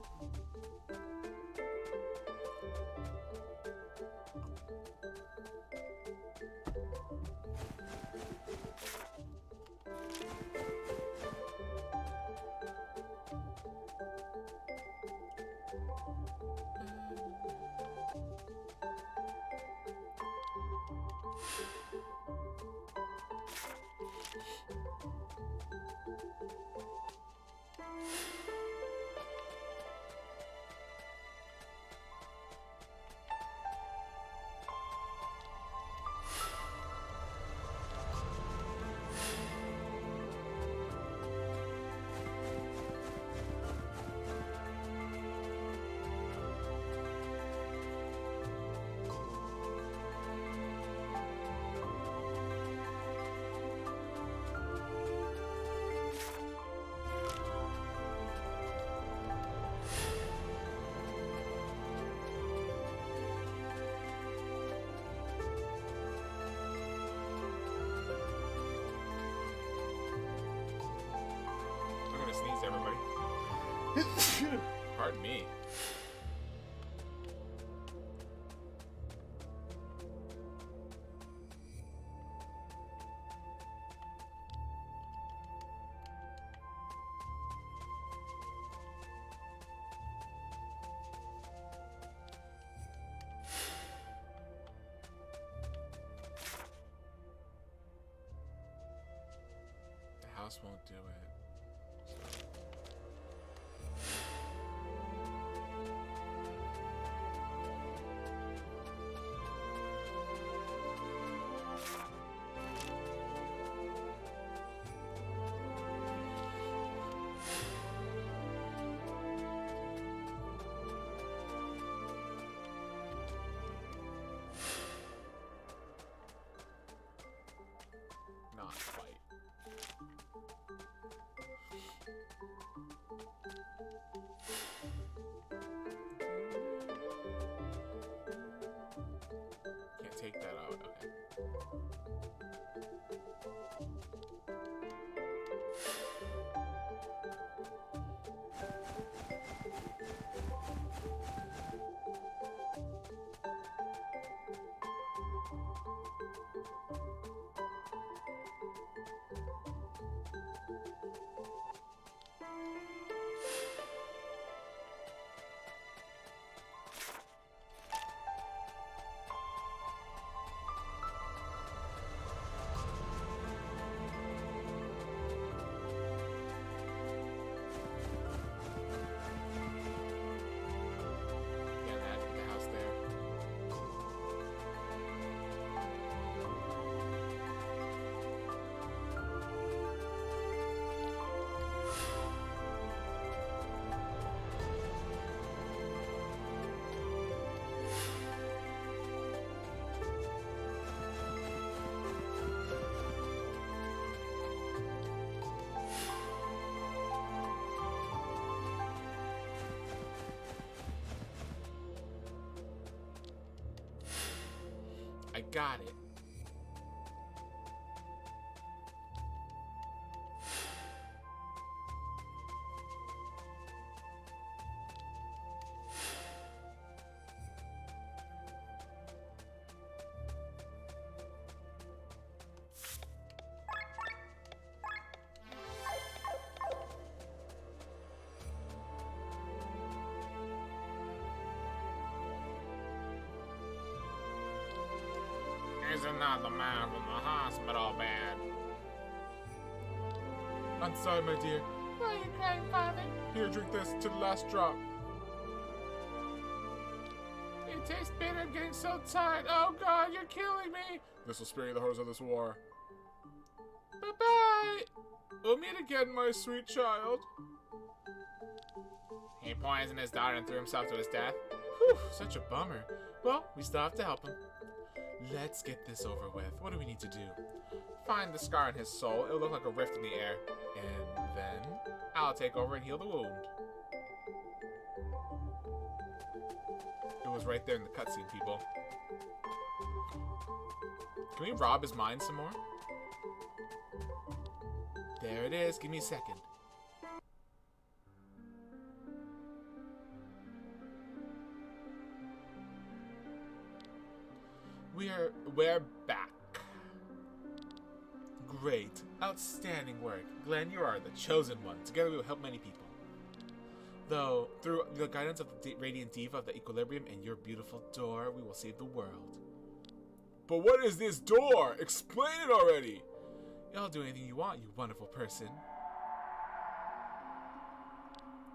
Speaker 5: I'm gonna sneeze, everybody. Pardon me. The house won't do it. Yeah, that the house there. I got it. Isn't that the man from the hospital bed? I'm sorry, my dear. Why are you crying, Father? Here, drink this to the last drop. It tastes bitter. I'm getting so tired. Oh, God, you're killing me. This will spare you the horrors of this war. Bye-bye. We'll meet again, my sweet child. He poisoned his daughter and threw himself to his death. Whew, such a bummer. Well, we still have to help him. Let's get this over with. What do we need to do? Find the scar in his soul. It'll look like a rift in the air. And then I'll take over and heal the wound. It was right there in the cutscene, people. Can we rob his mind some more? There it is. Give me a second. We're back. Great. Outstanding work. Glenn, you are the chosen one. Together we will help many people. Though, through the guidance of the Radiant Diva of the Equilibrium and your beautiful door, we will save the world. But what is this door? Explain it already! I'll do anything you want, you wonderful person.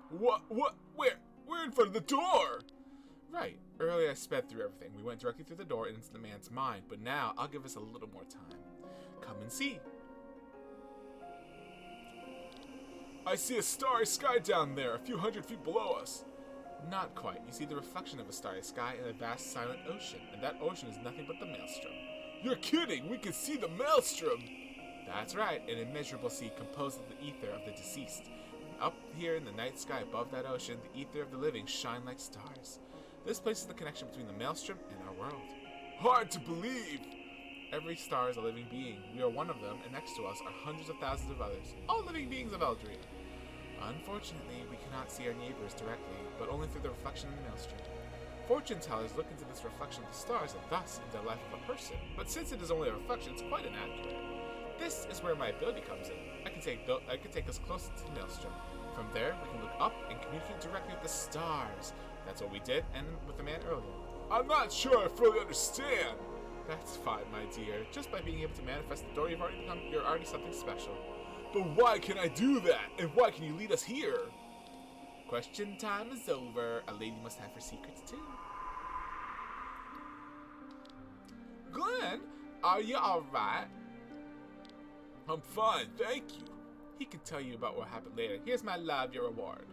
Speaker 5: What? We're in front of the door! Right. Earlier I sped through everything. We went directly through the door and into the man's mind, but now I'll give us a little more time. Come and see. I see a starry sky down there, a few hundred feet below us. Not quite. You see the reflection of a starry sky in a vast silent ocean, and that ocean is nothing but the Maelstrom. You're kidding! We can see the Maelstrom! That's right, an immeasurable sea composed of the ether of the deceased. And up here in the night sky above that ocean, the ether of the living shine like stars. This places the connection between the Maelstrom and our world. Hard to believe! Every star is a living being. We are one of them, and next to us are hundreds of thousands of others, all living beings of Eldria. Unfortunately, we cannot see our neighbors directly, but only through the reflection in the Maelstrom. Fortune tellers look into this reflection of the stars and thus into the life of a person, but since it is only a reflection, it's quite inaccurate. This is where my ability comes in. I can take us closer to the Maelstrom. From there, we can look up and communicate directly with the stars. That's what we did, and with the man earlier. I'm not sure I fully understand. That's fine, my dear. Just by being able to manifest the door, you're already something special. But why can I do that? And why can you lead us here? Question time is over. A lady must have her secrets too. Glenn, are you alright? I'm fine, thank you. He can tell you about what happened later. Here's my love, your reward.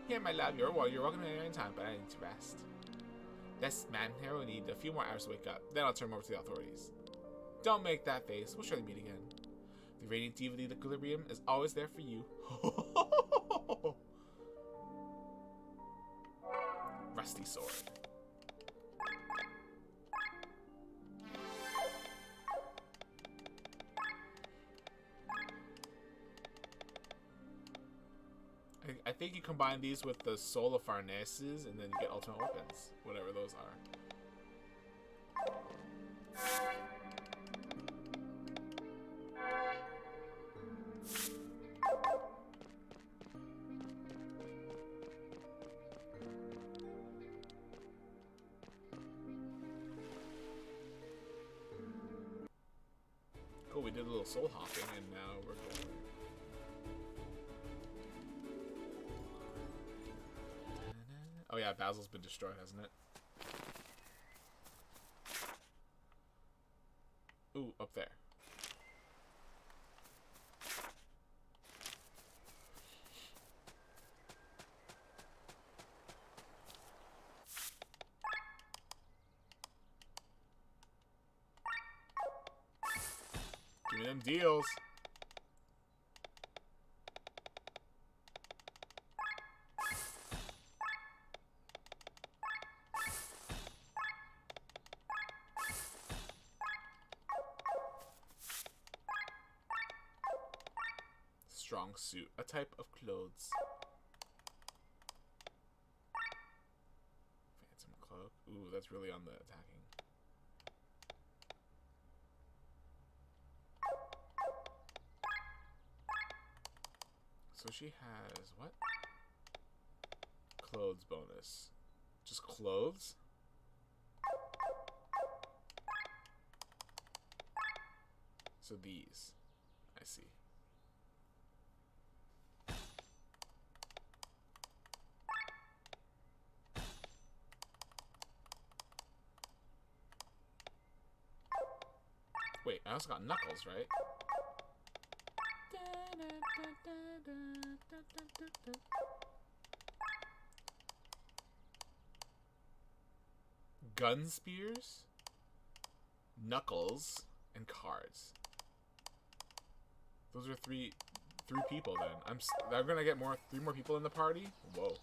Speaker 5: Here, my love, your reward. You're welcome at any time, but I need to rest. Yes, man, here we'll need a few more hours to wake up. Then I'll turn him over to the authorities. Don't make that face. We'll surely meet again. The Radiant Diva of the Equilibrium is always there for you. Rusty sword. I think you combine these with the Soul of Farnesses, and then you get ultimate weapons, whatever those are. Cool, we did a little soul hopping, and now we're going. Oh yeah, Basil's been destroyed, hasn't it? Ooh, up there. Give me them deals. Strong suit, a type of clothes. Phantom cloak. Ooh, that's really on the attacking. So she has what? Clothes bonus. Just clothes? So these. I see. Wait, I also got Knuckles, right? Gun spears, Knuckles, and cards. Those are three people then. I'm gonna get three more people in the party? Whoa.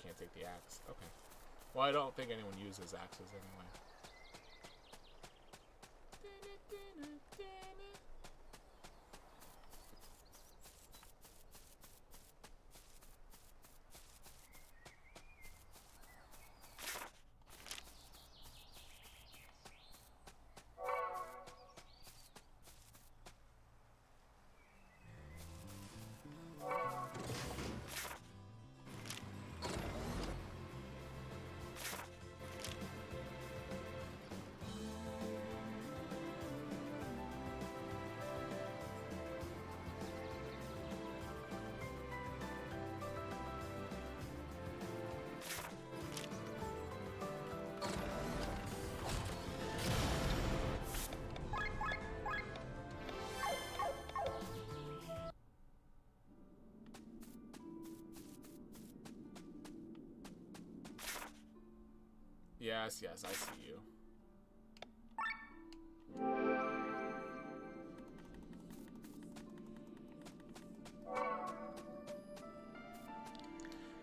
Speaker 5: Can't take the axe. Okay. Well, I don't think anyone uses axes anyway. Yes, yes, I see you.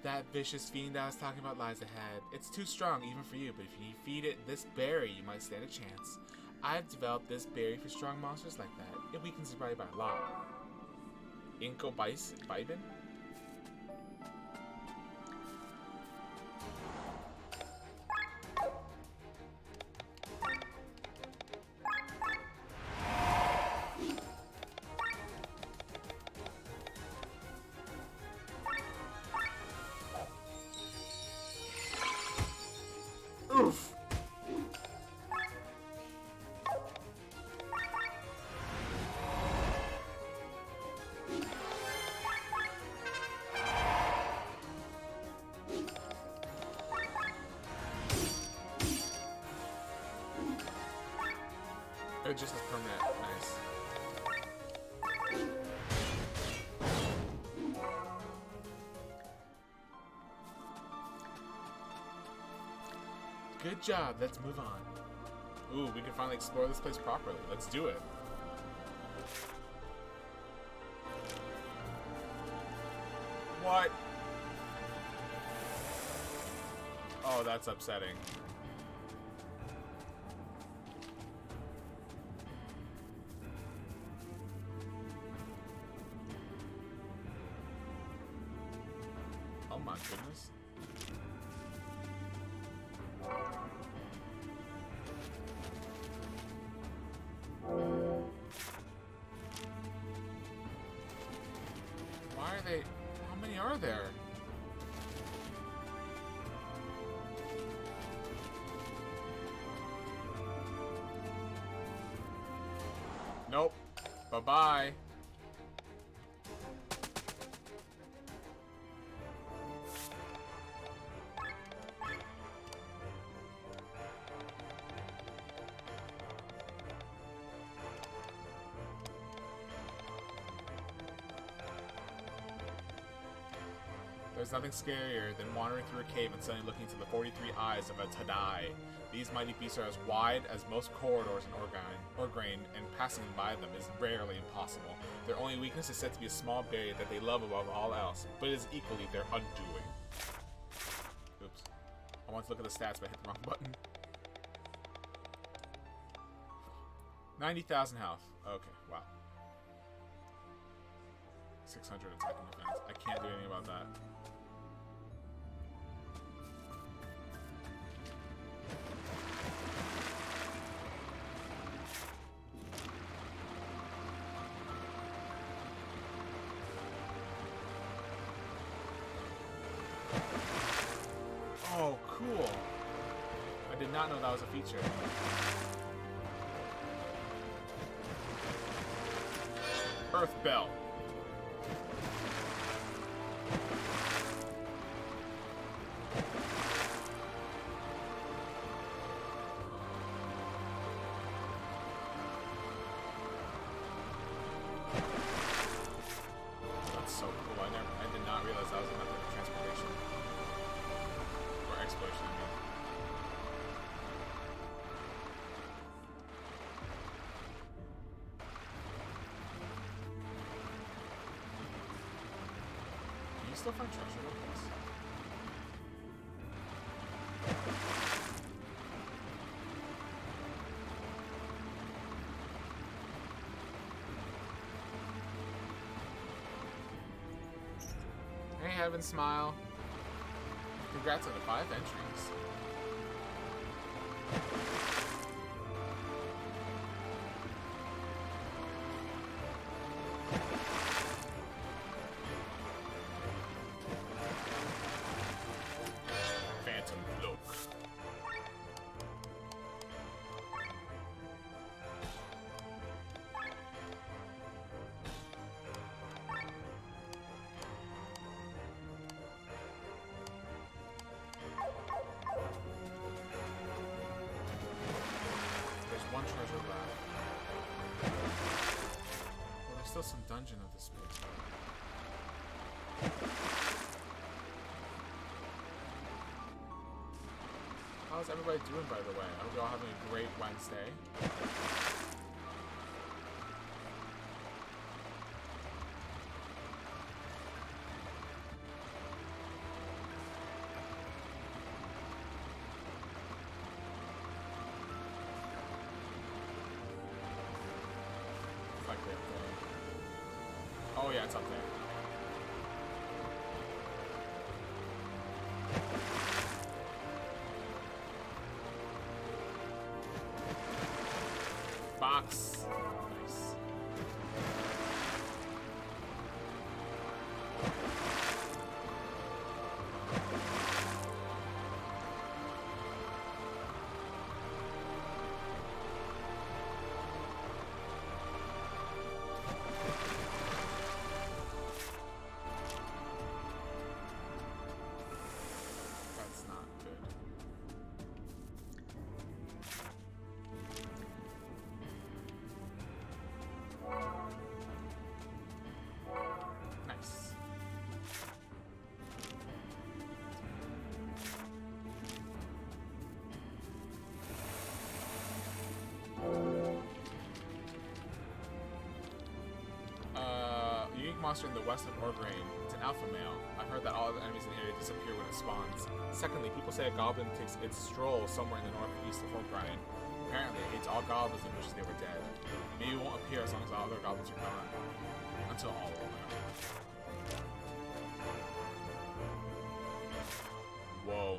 Speaker 5: That vicious fiend I was talking about lies ahead. It's too strong even for you, but if you feed it this berry, you might stand a chance. I've developed this berry for strong monsters like that. It weakens your body by a lot. Inko Bison? Oof! it just as permanent. Nice. Good job. Let's move on. Ooh, we can finally explore this place properly. Let's do it. What? Oh, that's upsetting. Oh my goodness. Why are they... How many are there? Nope. Bye-bye. There's nothing scarier than wandering through a cave and suddenly looking into the 43 eyes of a Tadai. These mighty beasts are as wide as most corridors in Orgrain, and passing by them is rarely impossible. Their only weakness is said to be a small barrier that they love above all else, but it is equally their undoing. Oops. I want to look at the stats, but I hit the wrong button. 90,000 health. Okay, wow. 600 attacking defense. I can't do anything about that. Oh, cool. I did not know that was a feature. Earth Bell. That's so cool. I did not realize that was a method of transportation. Or exploration, I mean. Can you still find treasure with this? Hey, Heaven Smile. Congrats on the 5 entries. Phantom Cloak. There's one treasure left. Well, there's still some dungeon of this space. How's everybody doing, by the way? I hope you're all having a great Wednesday. Likely up there. Oh yeah, it's up there. Box. Nice. That's not good. monster in the west of Orgrain. It's an alpha male. I've heard that all other enemies in the area disappear when it spawns. Secondly, people say a goblin takes its stroll somewhere in the northeast of Orgrain. Apparently, it hates all goblins and wishes they were dead. Maybe it won't appear as long as all other goblins are gone. Until all of them are. Whoa.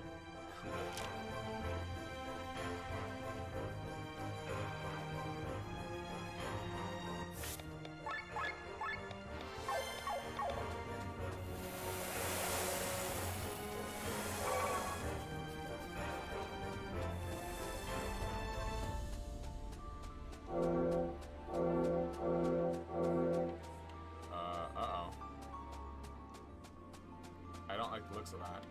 Speaker 5: Uh-oh. I don't like the looks of that.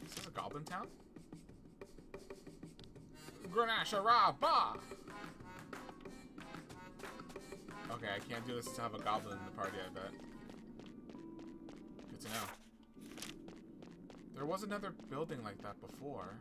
Speaker 5: Is this a goblin town? Granasha Rabba! Okay, I can't do this to have a goblin in the party, I bet. Good to know. There was another building like that before.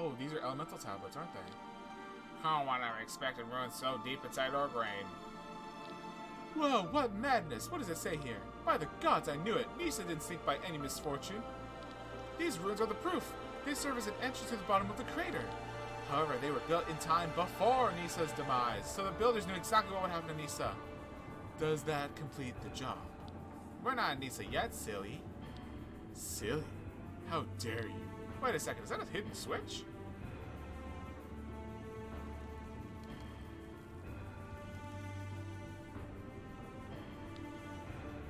Speaker 5: Oh, these are elemental tablets, aren't they? Oh, one never expected ruins so deep inside Orgrain. Whoa, what madness! What does it say here? By the gods, I knew it! Nisa didn't sink by any misfortune. These ruins are the proof. They serve as an entrance to the bottom of the crater. However, they were built in time before Nisa's demise, so the builders knew exactly what would happen to Nisa. Does that complete the job? We're not in Nisa yet, silly. Silly? How dare you? Wait a second, is that a hidden switch?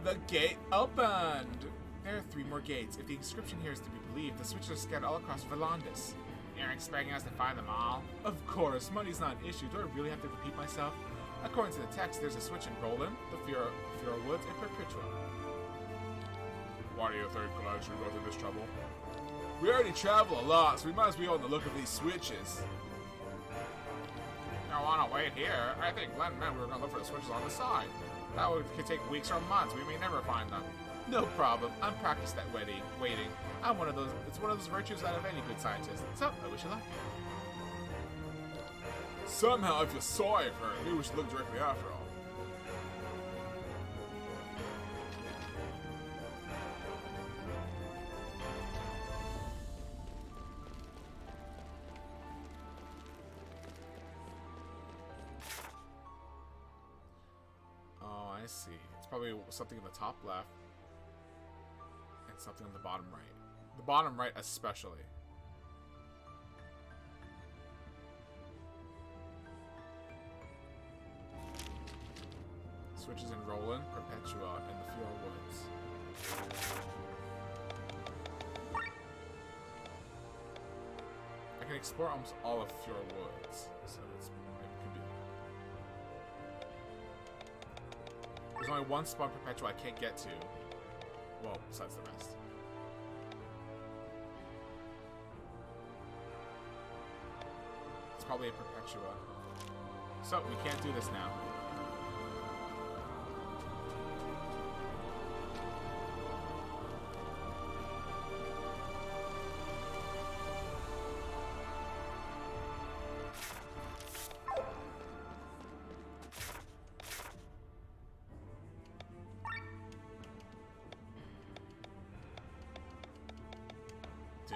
Speaker 5: The gate opened! There are 3 more gates. If the inscription here is to be believed, the switches are scattered all across Volandis. You're expecting us to find them all? Of course, money's not an issue. Do I really have to repeat myself? According to the text, there's a switch in Roland, the Fura Woods, and Perpetua. Why do you think I should go through this trouble? We already travel a lot, so we might as well be on the look of these switches. You wanna wait here? I think Glenn meant we were gonna look for the switches on the side. That could take weeks or months. We may never find them. No problem. I'm practiced at waiting. I'm one of those. It's one of those virtues out of any good scientist. So I wish you luck. Somehow I feel sorry for her. Maybe we should look directly after all. I see. It's probably something in the top left and something in the bottom right. The bottom right especially. Switches in Roland, Perpetua, and the Fura Woods. I can explore almost all of Fura Woods, so it could be. There's only one spawn Perpetua I can't get to. Well, besides the rest. It's probably a Perpetua. So, we can't do this now.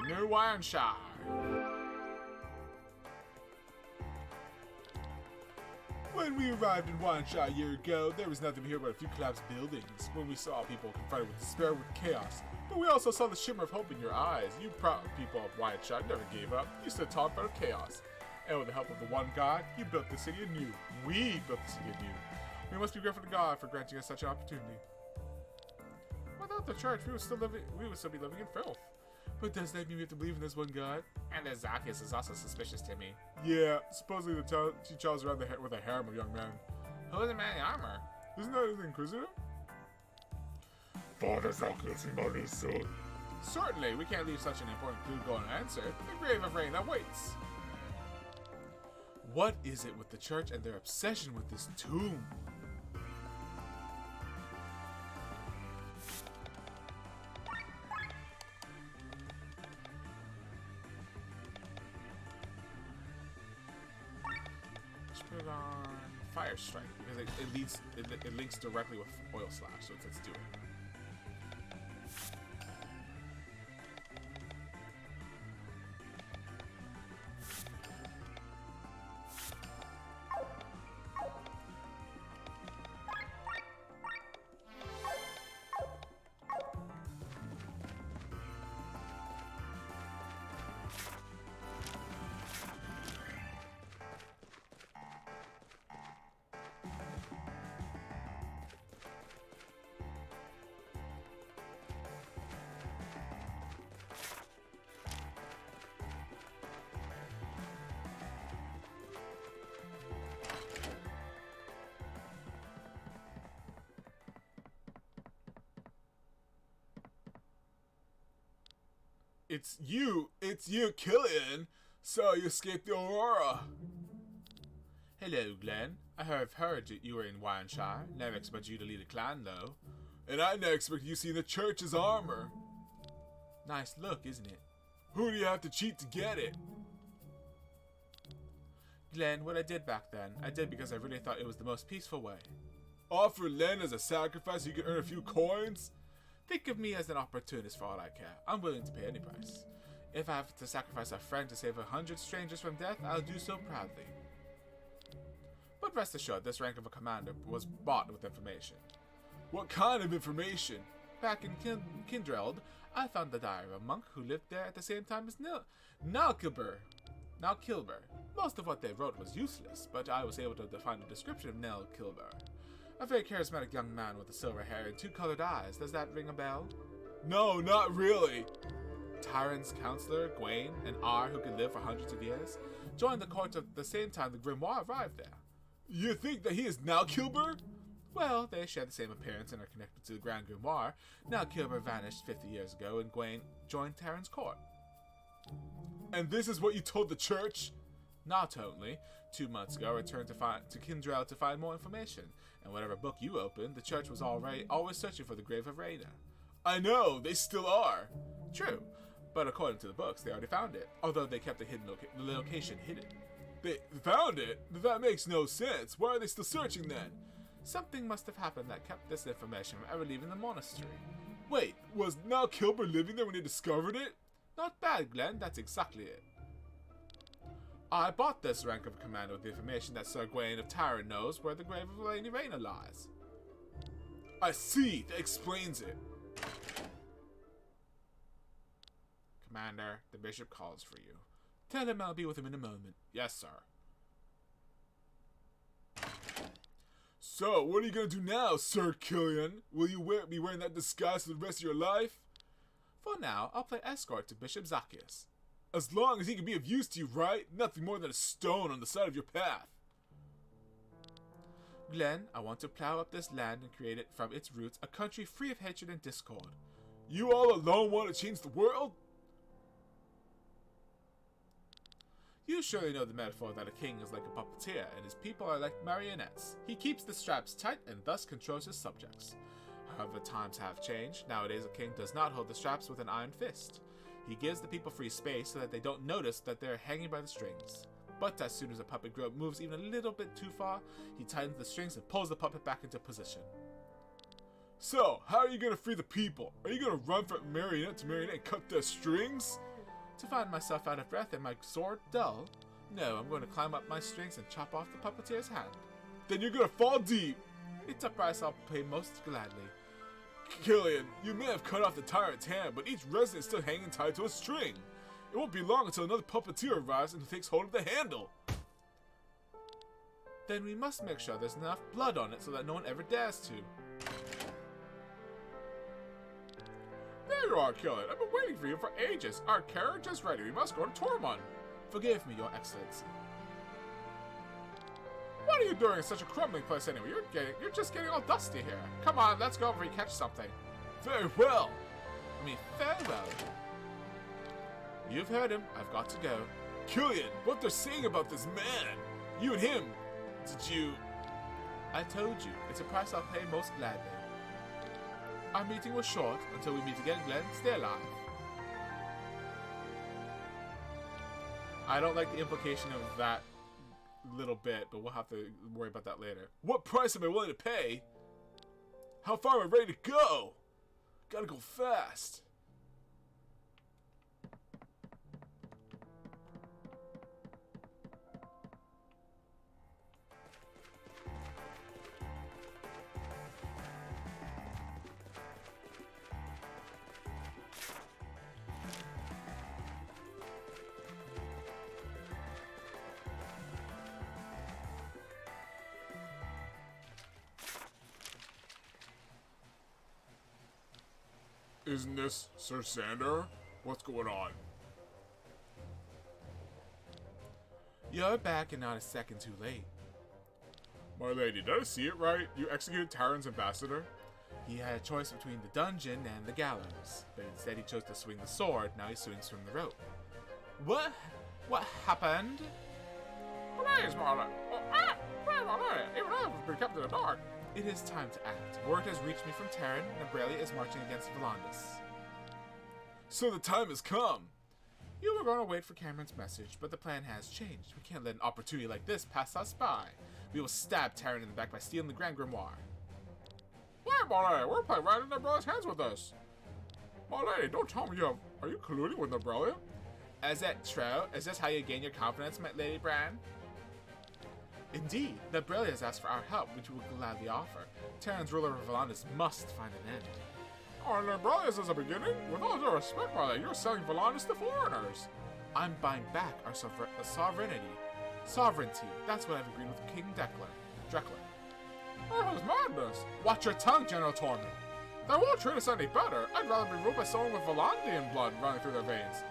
Speaker 5: in New Wanshire. When we arrived in Wanshire a year ago, there was nothing here but a few collapsed buildings. When we saw people confronted with despair, with chaos, but we also saw the shimmer of hope in your eyes. You proud people of Wanshire never gave up. You stood tall in front of chaos. And with the help of the one God, you built the city anew. We built the city anew. We must be grateful to God for granting us such an opportunity. Without the church, we would still be living in filth. But does that mean we have to believe in this one God? And this Zacchaeus is also suspicious to me. Yeah, supposedly she travels around with a harem of young men. Who is the man in armor? Isn't that the Inquisitor? Father Zacchaeus and Mother son. Certainly, we can't leave such an important clue go unanswered. The grave of rain awaits. What is it with the church and their obsession with this tomb? Let's put it on Fire Strike because it links directly with Oil Slash, so let's do it. It's you, Killian. So you escaped the Aurora. Hello, Glenn. I have heard you were in Wanshire. Never expect you to lead a clan, though. And I never expect you to see the church's armor. Nice look, isn't it? Who do you have to cheat to get it? Glenn, what I did back then, I did because I really thought it was the most peaceful way. Offer Len as a sacrifice so you can earn a few coins? Think of me as an opportunist for all I care. I'm willing to pay any price. If I have to sacrifice a friend to save 100 strangers from death, I'll do so proudly. But rest assured, this rank of a commander was bought with information. What kind of information? Back in Kindreld, I found the diary of a monk who lived there at the same time as Nalkilber. Most of what they wrote was useless, but I was able to find a description of Nalkilber. A very charismatic young man with a silver hair and two colored eyes. Does that ring a bell? No, not really. Tyrant's counselor, Gwaine, and R, who could live for hundreds of years, joined the court at the same time the grimoire arrived there. You think that he is Nalkilber? Well, they share the same appearance and are connected to the Grand Grimoire. Nalkilber vanished 50 years ago and Gwaine joined Tyrant's court. And this is what you told the church? Not only. 2 months ago, I returned to Kindrel to find more information, and whatever book you opened, the church was always searching for the grave of Raina. I know, they still are. True, but according to the books, they already found it, although they kept the location hidden. They found it? That makes no sense. Why are they still searching then? Something must have happened that kept this information from ever leaving the monastery. Wait, was Nalkilber living there when they discovered it? Not bad, Glenn, that's exactly it. I bought this rank of commander with the information that Sir Gwaine of Tyrant knows where the grave of Lady Raina lies. I see, that explains it. Commander, the bishop calls for you. Tell him I'll be with him in a moment. Yes, sir. So, what are you gonna do now, Sir Killian? Will you be wearing that disguise for the rest of your life? For now, I'll play escort to Bishop Zacchaeus. As long as he can be of use to you, right? Nothing more than a stone on the side of your path. Glenn, I want to plow up this land and create it from its roots a country free of hatred and discord. You all alone want to change the world? You surely know the metaphor that a king is like a puppeteer and his people are like marionettes. He keeps the straps tight and thus controls his subjects. However, times have changed. Nowadays, a king does not hold the straps with an iron fist. He gives the people free space so that they don't notice that they're hanging by the strings. But as soon as a puppet group moves even a little bit too far, he tightens the strings and pulls the puppet back into position. So, how are you going to free the people? Are you going to run from marionette to marionette and cut their strings? To find myself out of breath and my sword dull? No, I'm going to climb up my strings and chop off the puppeteer's hand.
Speaker 1: Then you're gonna fall deep!
Speaker 5: It's a price I'll pay most gladly.
Speaker 1: Killian, you may have cut off the tyrant's hand, but each resident is still hanging tied to a string. It won't be long until another puppeteer arrives and takes hold of the handle.
Speaker 5: Then we must make sure there's enough blood on it so that no one ever dares to.
Speaker 1: There you are, Killian. I've been waiting for you for ages. Our carriage is ready. We must go to Tormund.
Speaker 5: Forgive me, Your Excellency.
Speaker 1: What are you doing in such a crumbling place anyway? You're just getting all dusty here. Come on, let's go before you catch something. Very well.
Speaker 5: I mean, farewell. You've heard him. I've got to go.
Speaker 1: Killian, what they're saying about this man. You and him. Did you...
Speaker 5: I told you. It's a price I'll pay most gladly. Our meeting was short. Until we meet again, Glenn, stay alive. I don't like the implication of that little bit, but we'll have to worry about that later.
Speaker 1: What price am I willing to pay? How far am I ready to go? Gotta go fast. Isn't this Sir Sander? What's going on?
Speaker 5: You're back and not a second too late.
Speaker 1: My lady, did I see it right? You executed Tyron's ambassador?
Speaker 5: He had a choice between the dungeon and the gallows, but instead he chose to swing the sword. Now he swings from the rope. What? What happened?
Speaker 1: Please, Marla. Even I have been kept in the dark.
Speaker 5: It is time to act. Word has reached me from Terran. Nebrelia is marching against Volandis.
Speaker 1: So the time has come.
Speaker 5: You were going to wait for Cameron's message, but the plan has changed. We can't let an opportunity like this pass us by. We will stab Terran in the back by stealing the Grand Grimoire.
Speaker 1: Wait, Marla, we're playing right in Nebrelia's hands with us. My lady, don't tell me are you colluding with Nebrelia?
Speaker 5: Is that true? Is this how you gain your confidence, my Lady Bran? Indeed, Nebrelia has asked for our help, which we will gladly offer. Terran's ruler of Volandis must find an end.
Speaker 1: Oh, Nebrelia's is a beginning? With all due respect, Marla, you're selling Volandis to foreigners.
Speaker 5: I'm buying back our sovereignty. Sovereignty. That's what I've agreed with King Dreckler.
Speaker 1: Oh, it's madness.
Speaker 5: Watch your tongue, General Tormund.
Speaker 1: That won't treat us any better. I'd rather be ruled by someone with Volandian blood running through their veins.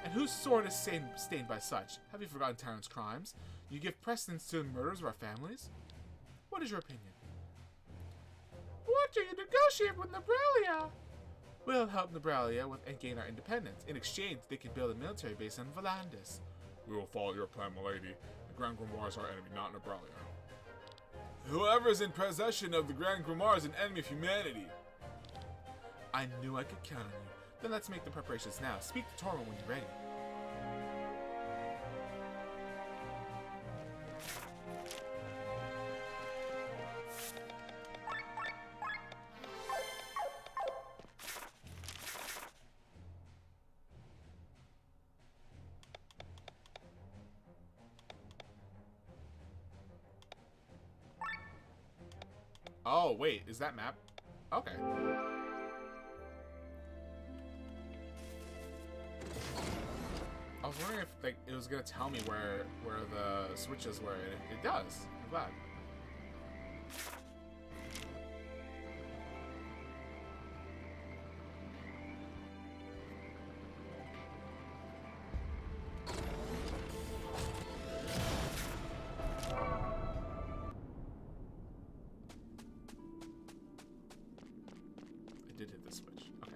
Speaker 5: And whose sword is stained by such? Have you forgotten Terran's crimes? You give precedence to the murders of our families? What is your opinion?
Speaker 1: What do you negotiate with Nebrelia?
Speaker 5: We'll help Nebrelia and gain our independence. In exchange, they can build a military base on Volandis.
Speaker 1: We will follow your plan, my lady. The Grand Grimoire is our enemy, not Nebrelia. Whoever is in possession of the Grand Grimoire is an enemy of humanity.
Speaker 5: I knew I could count on you. Then let's make the preparations now. Speak to Tormund when you're ready. Oh, wait, is that map? Okay. I was wondering if like it was gonna tell me where the switches were, and it does. I'm glad. I did hit the switch. Okay.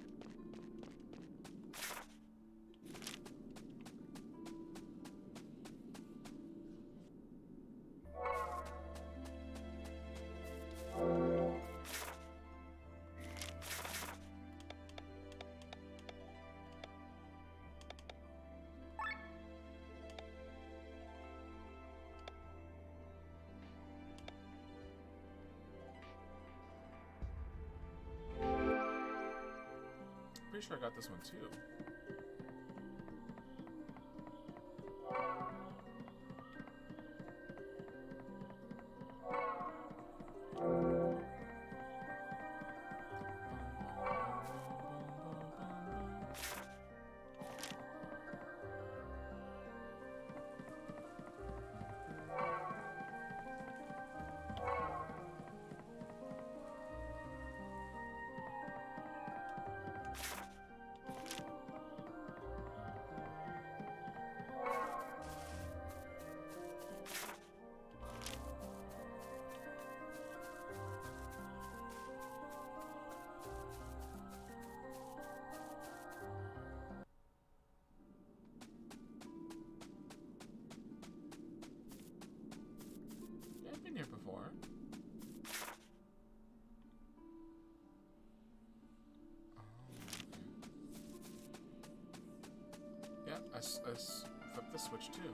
Speaker 5: Pretty sure I got this one too. flip the switch too.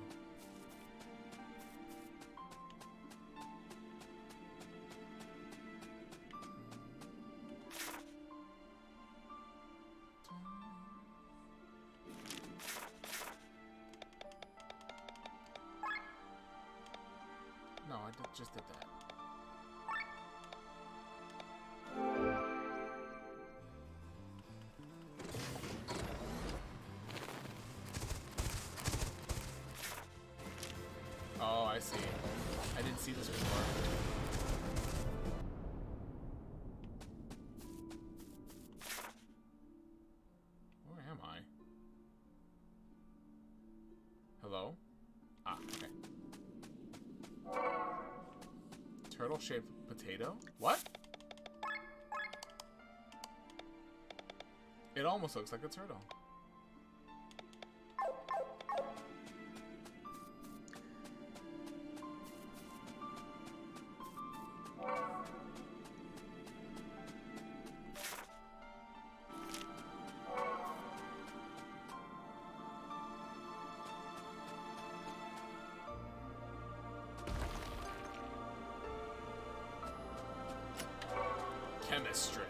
Speaker 5: No, just did that. Oh, I see. I didn't see this before. Where am I? Hello? Ah, okay. Turtle-shaped potato? What? It almost looks like a turtle. Chemistry.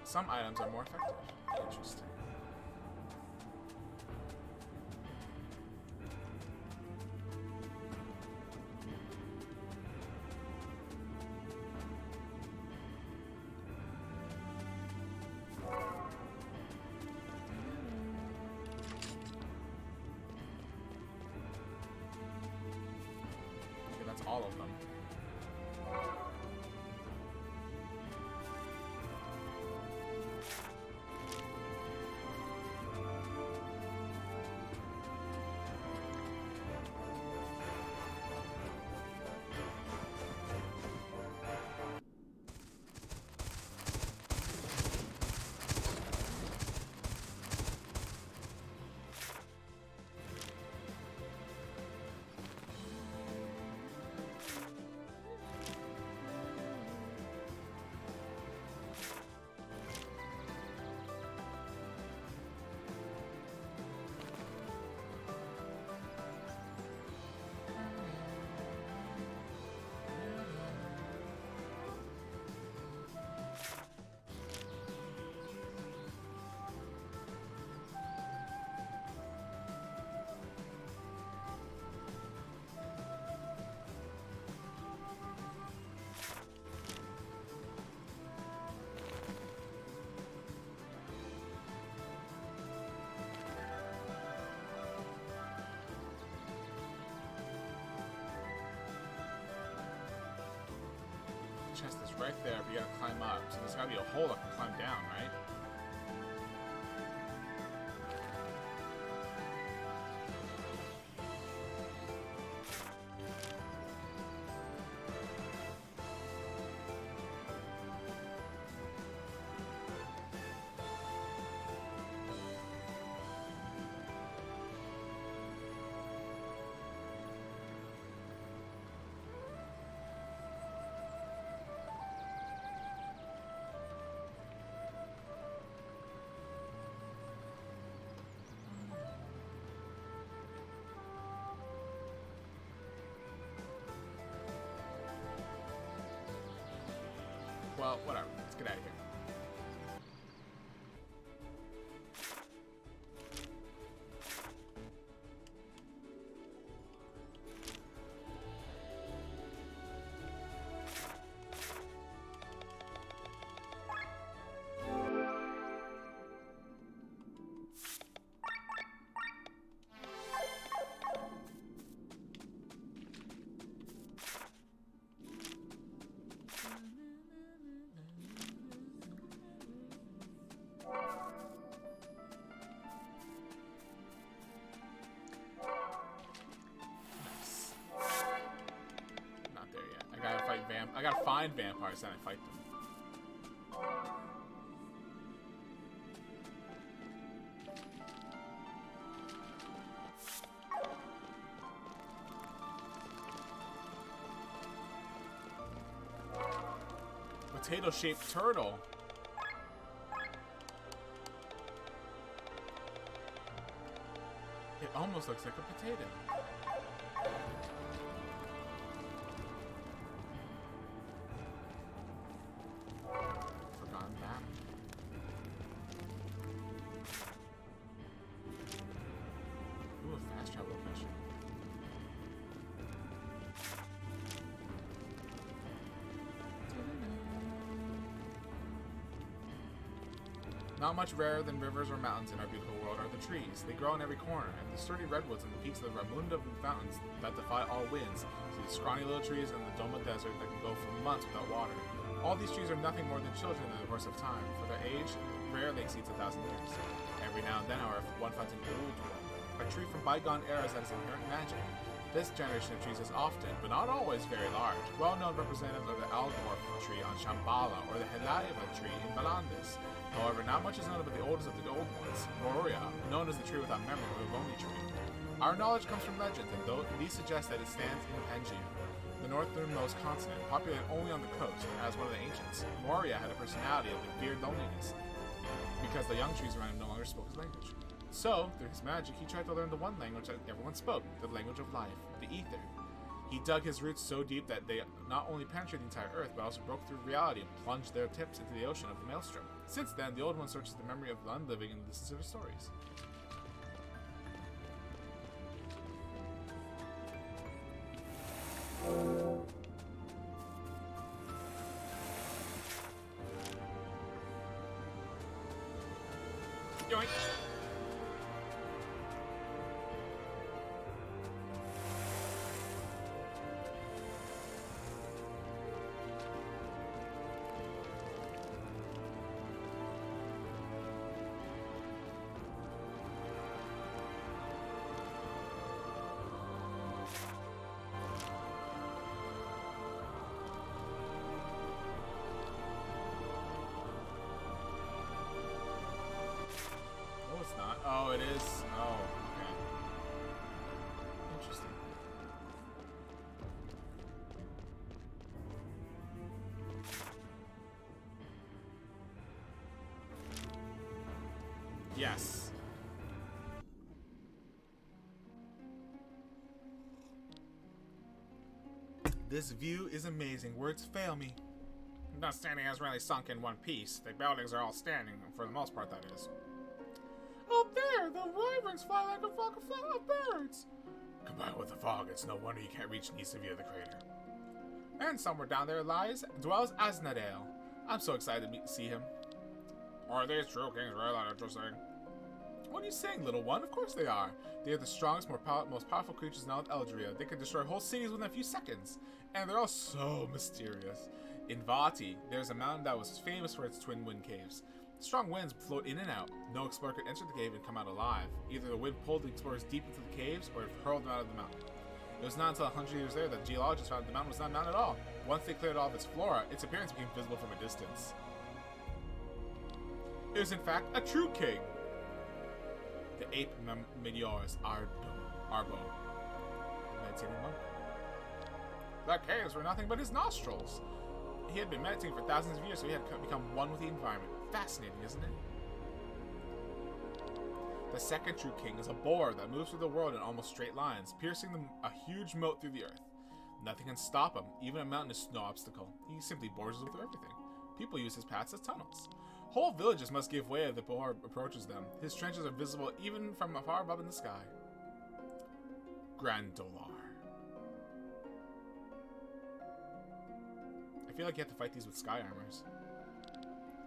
Speaker 5: Some items are more effective. Interesting. Okay, that's all of them. Chest is right there, but you gotta climb up. So there's gotta be a hole I can climb down, right? Well, whatever. Let's get out of here. Not there yet. I gotta find vampires, then I fight them. potato-shaped turtle. It almost looks like a potato. Forgotten that. Ooh, a fast travel location. Not much rarer than rivers or mountains in our beautiful world are the trees. They grow in every corner, and the sturdy redwoods and the peaks of the Ramunda Mountains that defy all winds, to the scrawny little trees in the Doma Desert that can go for months without water. All these trees are nothing more than children in the course of time, for their age rarely exceeds 1,000 years. Every now and then, however, one finds an old one, a tree from bygone eras that has inherent magic. This generation of trees is often, but not always, very large. Well-known representatives are the Algorf tree on Shambhala or the Helaiva tree in Valandis. However, not much is known about the oldest of the old ones, Moria, known as the tree without memory or the lonely tree. Our knowledge comes from legends, and these suggest that it stands in Pangaea, the northernmost continent, populated only on the coast. As one of the ancients, Moria had a personality of feared loneliness, because the young trees around him no longer spoke his language. So, through his magic, he tried to learn the one language that everyone spoke, the language of life, the ether. He dug his roots so deep that they not only penetrated the entire earth, but also broke through reality and plunged their tips into the ocean of the maelstrom. Since then, the old one searches the memory of the unliving and listens to their stories. Yoink! Oh, it's not. Oh, it is. Oh, okay. Interesting. Yes. This view is amazing. Words fail me. The standing has really sunk in one piece. The buildings are all standing, for the most part, that is. Up there, the wyverns fly like a flock of birds. Combined with the fog, it's no wonder you can't reach Nisa via the crater. And somewhere down there dwells Asnadale. I'm so excited to see him. Are these true kings really that interesting? What are you saying, little one? Of course they are. They are the strongest, most powerful creatures in all of Eldria. They can destroy whole cities within a few seconds. And they're all so mysterious. In Vati, there's a mountain that was famous for its twin wind caves. Strong winds float in and out. No explorer could enter the cave and come out alive. Either the wind pulled the explorers deep into the caves, or it hurled them out of the mountain. It was not until 100 years later that geologists found the mountain was not a mountain at all. Once they cleared all of its flora, its appearance became visible from a distance. It was in fact a true king. The ape meteors Arbo. 1981. The caves were nothing but his nostrils. He had been meditating for thousands of years, so he had become one with the environment. Fascinating, isn't it? The second true king is a boar that moves through the world in almost straight lines, piercing a huge moat through the earth. Nothing can stop him. Even a mountain is no obstacle. He simply bores through everything. People use his paths as tunnels. Whole villages must give way as the boar approaches them. His trenches are visible even from far above in the sky. Grandolar. I feel like you have to fight these with sky armors.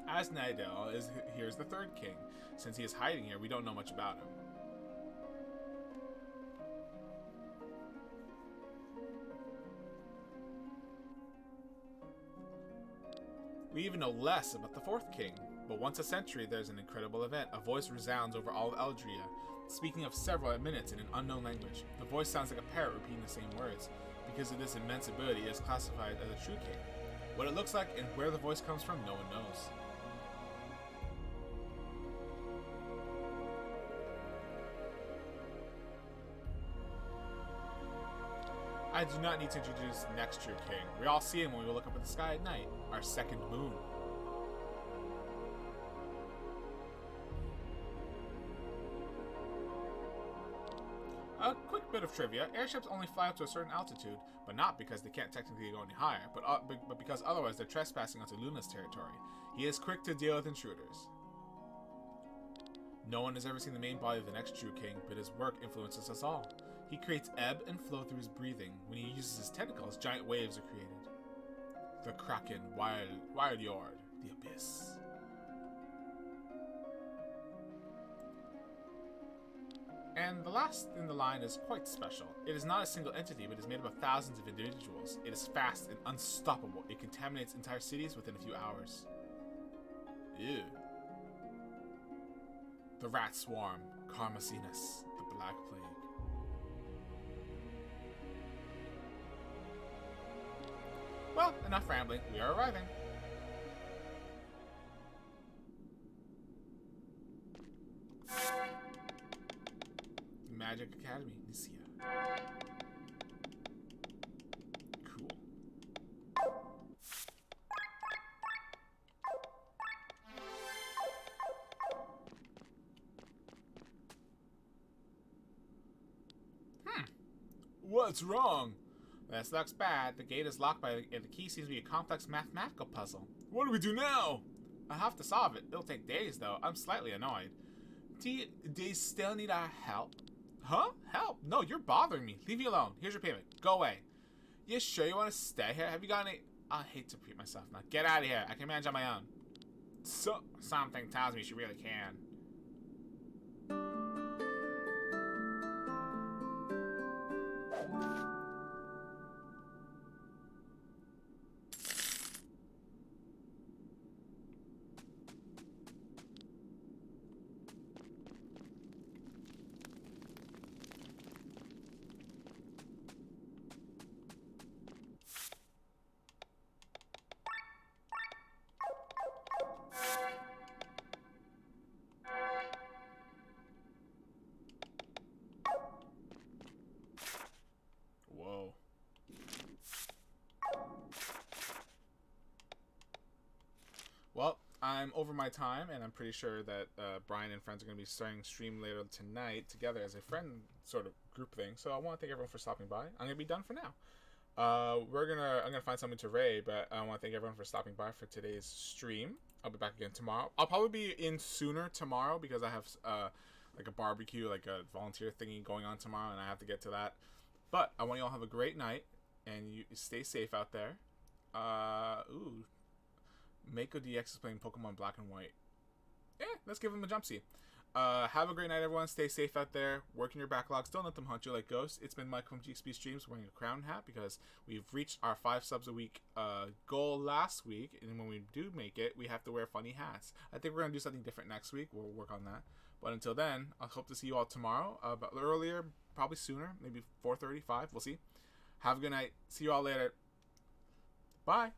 Speaker 5: Asnadel here's the third king. Since he is hiding here, we don't know much about him. We even know less about the fourth king. But once a century, there's an incredible event. A voice resounds over all of Eldria, speaking of several minutes in an unknown language. The voice sounds like a parrot repeating the same words. Because of this immense ability, it is classified as a true king. What it looks like and where the voice comes from, no one knows. I do not need to introduce the next true king. We all see him when we look up at the sky at night. Our second moon. A quick bit of trivia. Airships only fly up to a certain altitude, but not because they can't technically go any higher, but because otherwise they're trespassing onto Luna's territory. He is quick to deal with intruders. No one has ever seen the main body of the next true king, but his work influences us all. He creates ebb and flow through his breathing. When he uses his tentacles, giant waves are created. The Kraken, Wild Yord, the Abyss. And the last in the line is quite special. It is not a single entity, but is made up of thousands of individuals. It is fast and unstoppable. It contaminates entire cities within a few hours. Ew. The Rat Swarm, Karmasinus, the Black Plague. Well, enough rambling. We are arriving. Magic Academy, Nicia. Cool. What's wrong? This looks bad. The gate is locked and the key seems to be a complex mathematical puzzle. What do we do now? I'll have to solve it. It'll take days, though. I'm slightly annoyed. Do you still need our help? Huh? Help? No, you're bothering me. Leave me alone. Here's your payment. Go away. You sure you want to stay here? Have you got any... I hate to repeat myself now. Get out of here. I can manage on my own. Something tells me she really can. Well, I'm over my time, and I'm pretty sure that Brian and friends are going to be starting stream later tonight together as a friend sort of group thing. So I want to thank everyone for stopping by. I'm going to be done for now. I'm gonna find something to raid, but I want to thank everyone for stopping by for today's stream. I'll be back again tomorrow. I'll probably be in sooner tomorrow because I have like a barbecue, like a volunteer thingy going on tomorrow, and I have to get to that. But I want you all to have a great night, and you stay safe out there. Mako DX is playing Pokemon Black and White. Yeah, let's give him a jump see. Have a great night, everyone. Stay safe out there. Work in your backlogs. Don't let them hunt you like ghosts. It's been Mike from GXP Streams wearing a crown hat because we've reached our 5 subs a week goal last week. And when we do make it, we have to wear funny hats. I think we're going to do something different next week. We'll work on that. But until then, I hope to see you all tomorrow. But earlier, probably sooner. Maybe 4:35. We'll see. Have a good night. See you all later. Bye.